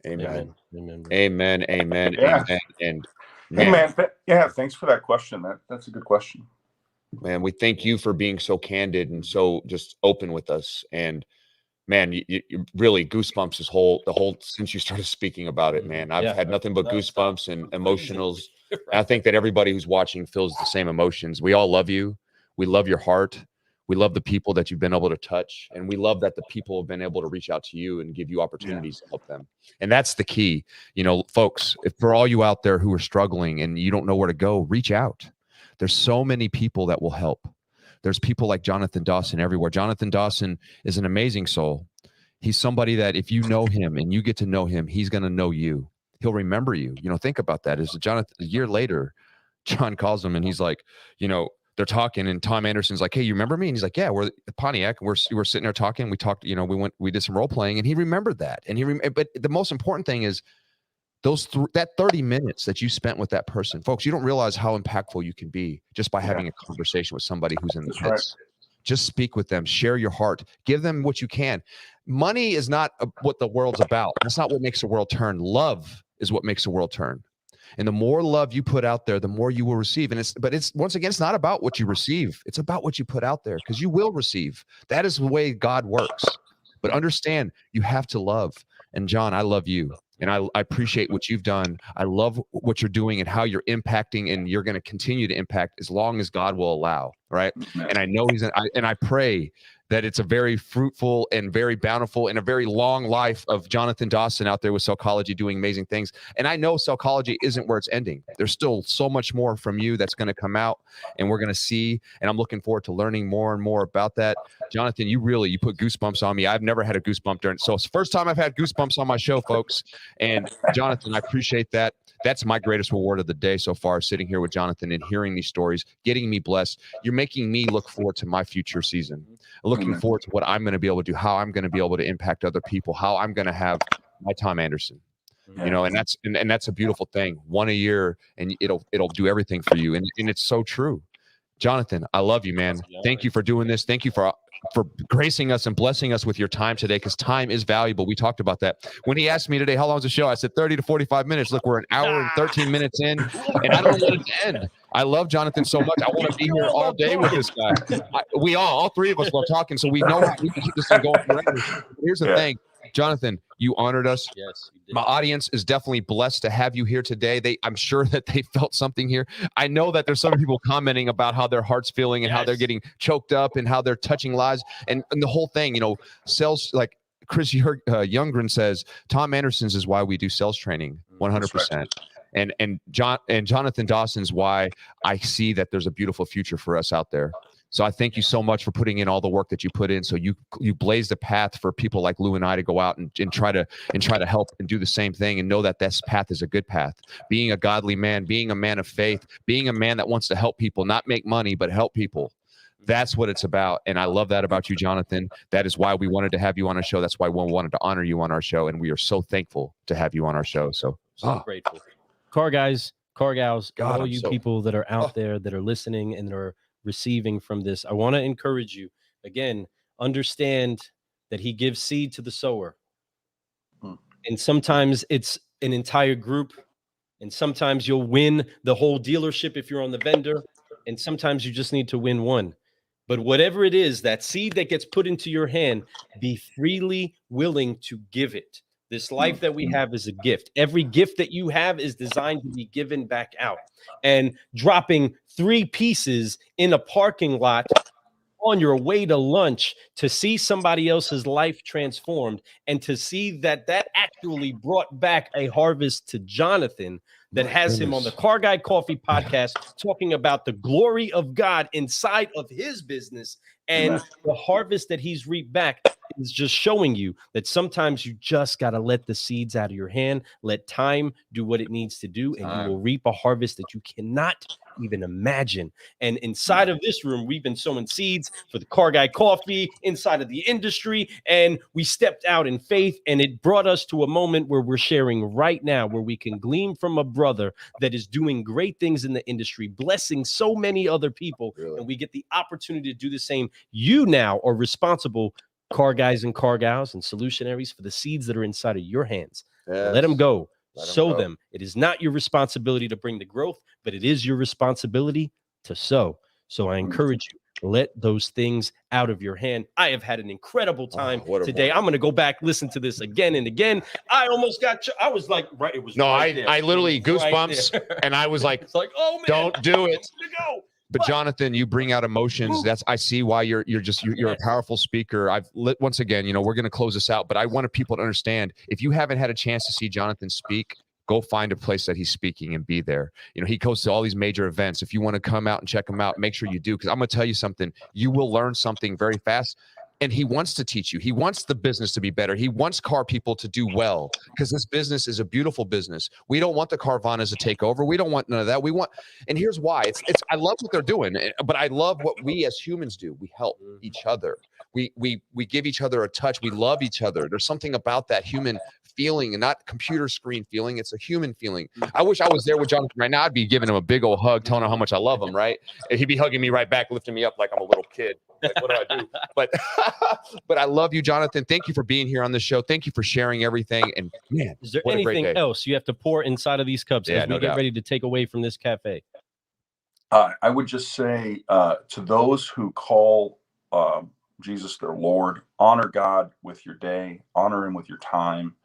Amen. Amen. Amen. Amen. Yeah. Amen. And Hey man, man, thanks for that question. That's a good question. man, we thank you for being so candid and so just open with us. And man, you really goosebumps the whole since you started speaking about it, man. I've had nothing but goosebumps and emotionals. And I think that everybody who's watching feels the same emotions. We all love you. We love your heart. We love the people that you've been able to touch. And we love that the people have been able to reach out to you and give you opportunities to help them. And that's the key. You know, folks, if for all you out there who are struggling and you don't know where to go, reach out. There's so many people that will help. There's people like Jonathan Dawson everywhere. Jonathan Dawson is an amazing soul. He's somebody that if you know him and you get to know him, he's going to know you. He'll remember you. You know, think about that. Is Jonathan a year later, John calls him and he's like, you know, they're talking and Tom Anderson's like, hey, you remember me? And he's like, yeah, we're at Pontiac. We're sitting there talking. We talked, you know, we did some role playing and he remembered that. And but the most important thing is that 30 minutes that you spent with that person. Folks, you don't realize how impactful you can be just by having a conversation with somebody who's in the pits. Right. Just speak with them, share your heart, give them what you can. Money is not what the world's about. That's not what makes the world turn. Love is what makes the world turn. And the more love you put out there, the more you will receive. And it's once again, it's not about what you receive. It's about what you put out there because you will receive. That is the way God works. But understand, you have to love. And John, I love you. And I appreciate what you've done. I love what you're doing and how you're impacting, and you're going to continue to impact as long as God will allow, right? And I know I pray that it's a very fruitful and very bountiful and a very long life of Jonathan Dawson out there with Cellcology doing amazing things. And I know Cellcology isn't where it's ending. There's still so much more from you that's going to come out and we're going to see. And I'm looking forward to learning more and more about that. Jonathan, you put goosebumps on me. I've never had a goosebump during. So it's the first time I've had goosebumps on my show, folks. And Jonathan, I appreciate that. That's my greatest reward of the day so far, sitting here with Jonathan and hearing these stories, getting me blessed. You're making me look forward to my future season, looking forward to what I'm going to be able to do, how I'm going to be able to impact other people, how I'm going to have my Tom Anderson, you know, and that's a beautiful thing. One a year and it'll do everything for you. And it's so true. Jonathan, I love you, man. Thank you for doing this. Thank you for gracing us and blessing us with your time today, because time is valuable. We talked about that. When he asked me today, how long is the show? I said 30 to 45 minutes. Look, we're an hour and 13 minutes in, and I don't want it to end. I love Jonathan so much. I want to be here all day with this guy. All three of us love talking, so we know how we can keep this thing going forever. Here's the thing. Jonathan, you honored us. Yes, you did. My audience is definitely blessed to have you here today. I'm sure that they felt something here. I know that there's some people commenting about how their heart's feeling and how they're getting choked up and how they're touching lives and the whole thing, you know, sales, like Chris Youngren says, Tom Anderson's is why we do sales training 100%. And Jonathan Dawson's why I see that there's a beautiful future for us out there. So I thank you so much for putting in all the work that you put in. So you blaze the path for people like Lou and I to go out and try to help and do the same thing and know that this path is a good path. Being a godly man, being a man of faith, being a man that wants to help people, not make money, but help people. That's what it's about. And I love that about you, Jonathan. That is why we wanted to have you on our show. That's why we wanted to honor you on our show. And we are so thankful to have you on our show. So grateful. Car guys, car gals, God, all you people that are out there that are listening and that are receiving from this, I want to encourage you again. Understand that he gives seed to the sower, and sometimes it's an entire group, and sometimes you'll win the whole dealership if you're on the vendor, and sometimes you just need to win one. But whatever it is, that seed that gets put into your hand, be freely willing to give it. This life that we have is a gift. Every gift that you have is designed to be given back out. And dropping 3 pieces in a parking lot on your way to lunch to see somebody else's life transformed and to see that actually brought back a harvest to Jonathan, that has him on the Car Guy Coffee podcast talking about the glory of God inside of his business and the harvest that he's reaped back. Is just showing you that sometimes you just got to let the seeds out of your hand, let time do what it needs to do, and you will reap a harvest that you cannot even imagine. And inside of this room, we've been sowing seeds for the Car Guy Coffee inside of the industry, and we stepped out in faith, and it brought us to a moment where we're sharing right now, where we can glean from a brother that is doing great things in the industry, blessing so many other people, and we get the opportunity to do the same. You now are responsible, car guys and car gals and solutionaries, for the seeds that are inside of your hands. Let them go. Sow them. It is not your responsibility to bring the growth, but it is your responsibility to sow. So I encourage you, let those things out of your hand. I have had an incredible time today. I'm going to go back, listen to this again and again. I almost got, I was like, right. It was I literally goosebumps right and I was like, it's like, oh man, don't do it. Go. But Jonathan, you bring out emotions. I see why you're a powerful speaker. Once again, we're going to close this out, but I wanted people to understand, if you haven't had a chance to see Jonathan speak, go find a place that he's speaking and be there. He goes to all these major events. If you want to come out and check him out, make sure you do, because I'm going to tell you something. You will learn something very fast. And he wants to teach you. He wants the business to be better. He wants car people to do well, because this business is a beautiful business. We don't want the Carvanas to take over. We don't want none of that. We want, and here's why. I love what they're doing, but I love what we as humans do. We help each other. We give each other a touch. We love each other. There's something about that human feeling, and not computer screen feeling. It's a human feeling. I wish I was there with Jonathan right now. I'd be giving him a big old hug, telling him how much I love him, right? And he'd be hugging me right back, lifting me up like I'm a little kid. Like, what do I do? But I love you, Jonathan. Thank you for being here on the show. Thank you for sharing everything. And man, is there anything else you have to pour inside of these cups as we get ready to take away from this cafe? I would just say to those who call Jesus their Lord, honor God with your day, honor him with your time,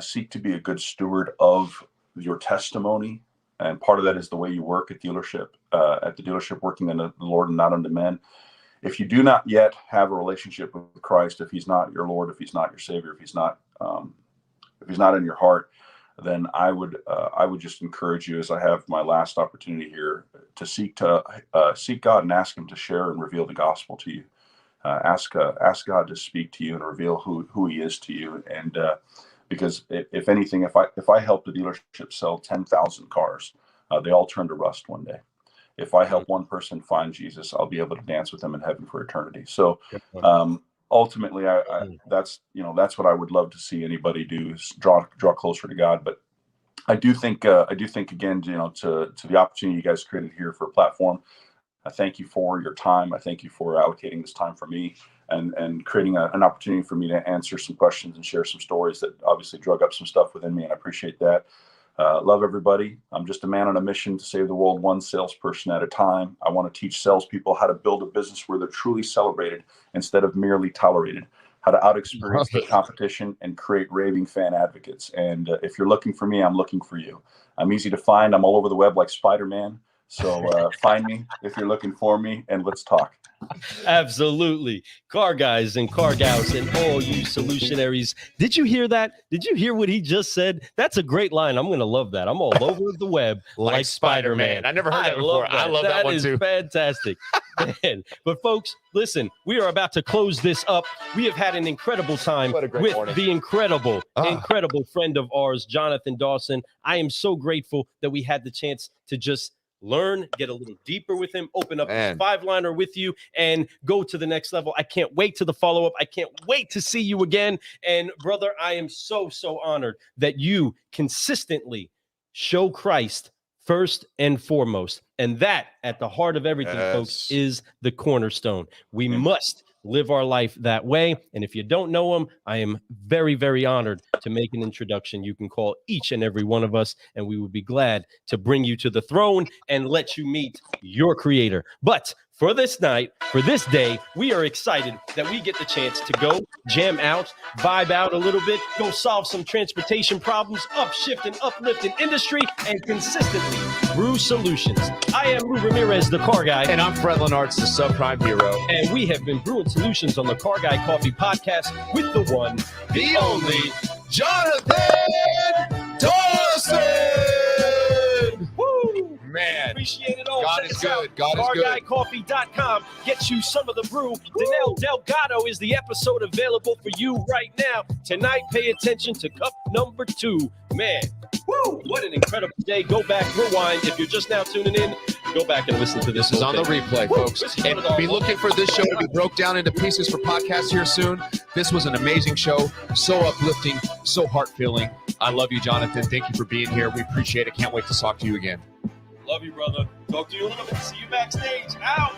seek to be a good steward of your testimony. And part of that is the way you work at the dealership, working unto the Lord and not unto men. If you do not yet have a relationship with Christ, if he's not your Lord, if he's not your Savior, if he's not in your heart, then I would just encourage you, as I have my last opportunity here, to seek God and ask him to share and reveal the gospel to you. Ask God to speak to you and reveal who he is to you. And because if anything, if I help the dealership sell 10,000 cars, they all turn to rust one day. If I help one person find Jesus, I'll be able to dance with them in heaven for eternity. So ultimately, that's what I would love to see anybody do, is draw closer to God. But I do think again, to the opportunity you guys created here for a platform, I thank you for your time. I thank you for allocating this time for me and creating an opportunity for me to answer some questions and share some stories that obviously drug up some stuff within me, and I appreciate that. Love everybody. I'm just a man on a mission to save the world one salesperson at a time. I want to teach salespeople how to build a business where they're truly celebrated instead of merely tolerated, how to out-experience the competition and create raving fan advocates. And if you're looking for me, I'm looking for you. I'm easy to find. I'm all over the web like Spider-Man. So find me if you're looking for me, and let's talk. Absolutely. Car guys and car gals and all you solutionaries. Did you hear that? Did you hear what he just said? That's a great line. I'm going to love that. I'm all over the web like Spider-Man. I never heard that before. I love that one too. That is fantastic. Man. But folks, listen, we are about to close this up. We have had an incredible time with the incredible friend of ours, Jonathan Dawson. I am so grateful that we had the chance to just learn, get a little deeper with him, open up his 5-liner with you, and go to the next level. I can't wait to the follow-up. I can't wait to see you again. And brother, I am so honored that you consistently show Christ first and foremost. And that, at the heart of everything, folks, is the cornerstone. We must live our life that way. And if you don't know him, I am very, very honored to make an introduction. You can call each and every one of us, and we would be glad to bring you to the throne and let you meet your creator. But for this night, for this day, we are excited that we get the chance to go jam out, vibe out a little bit, go solve some transportation problems, upshift and uplift an industry, and consistently brew solutions. I am Lou Ramirez, the car guy. And I'm Fred Lenartz, the subprime hero. And we have been brewing solutions on the Car Guy Coffee Podcast with the one, the only, Jonathan Dawson! appreciate it all. God Check is us good. out. God is good. CarGuyCoffee.com gets you some of the brew. Danelle Delgado is the episode available for you right now. Tonight, pay attention to cup number 2. Man, woo, what an incredible day. Go back, rewind. If you're just now tuning in, go back and listen to this. This is on the replay, folks. This is And one of the- be looking for this show to be broke down into pieces for podcasts here soon. This was an amazing show. So uplifting, so heart-filling. I love you, Jonathan. Thank you for being here. We appreciate it. Can't wait to talk to you again. Love you, brother. Talk to you in a little bit. See you backstage. Out.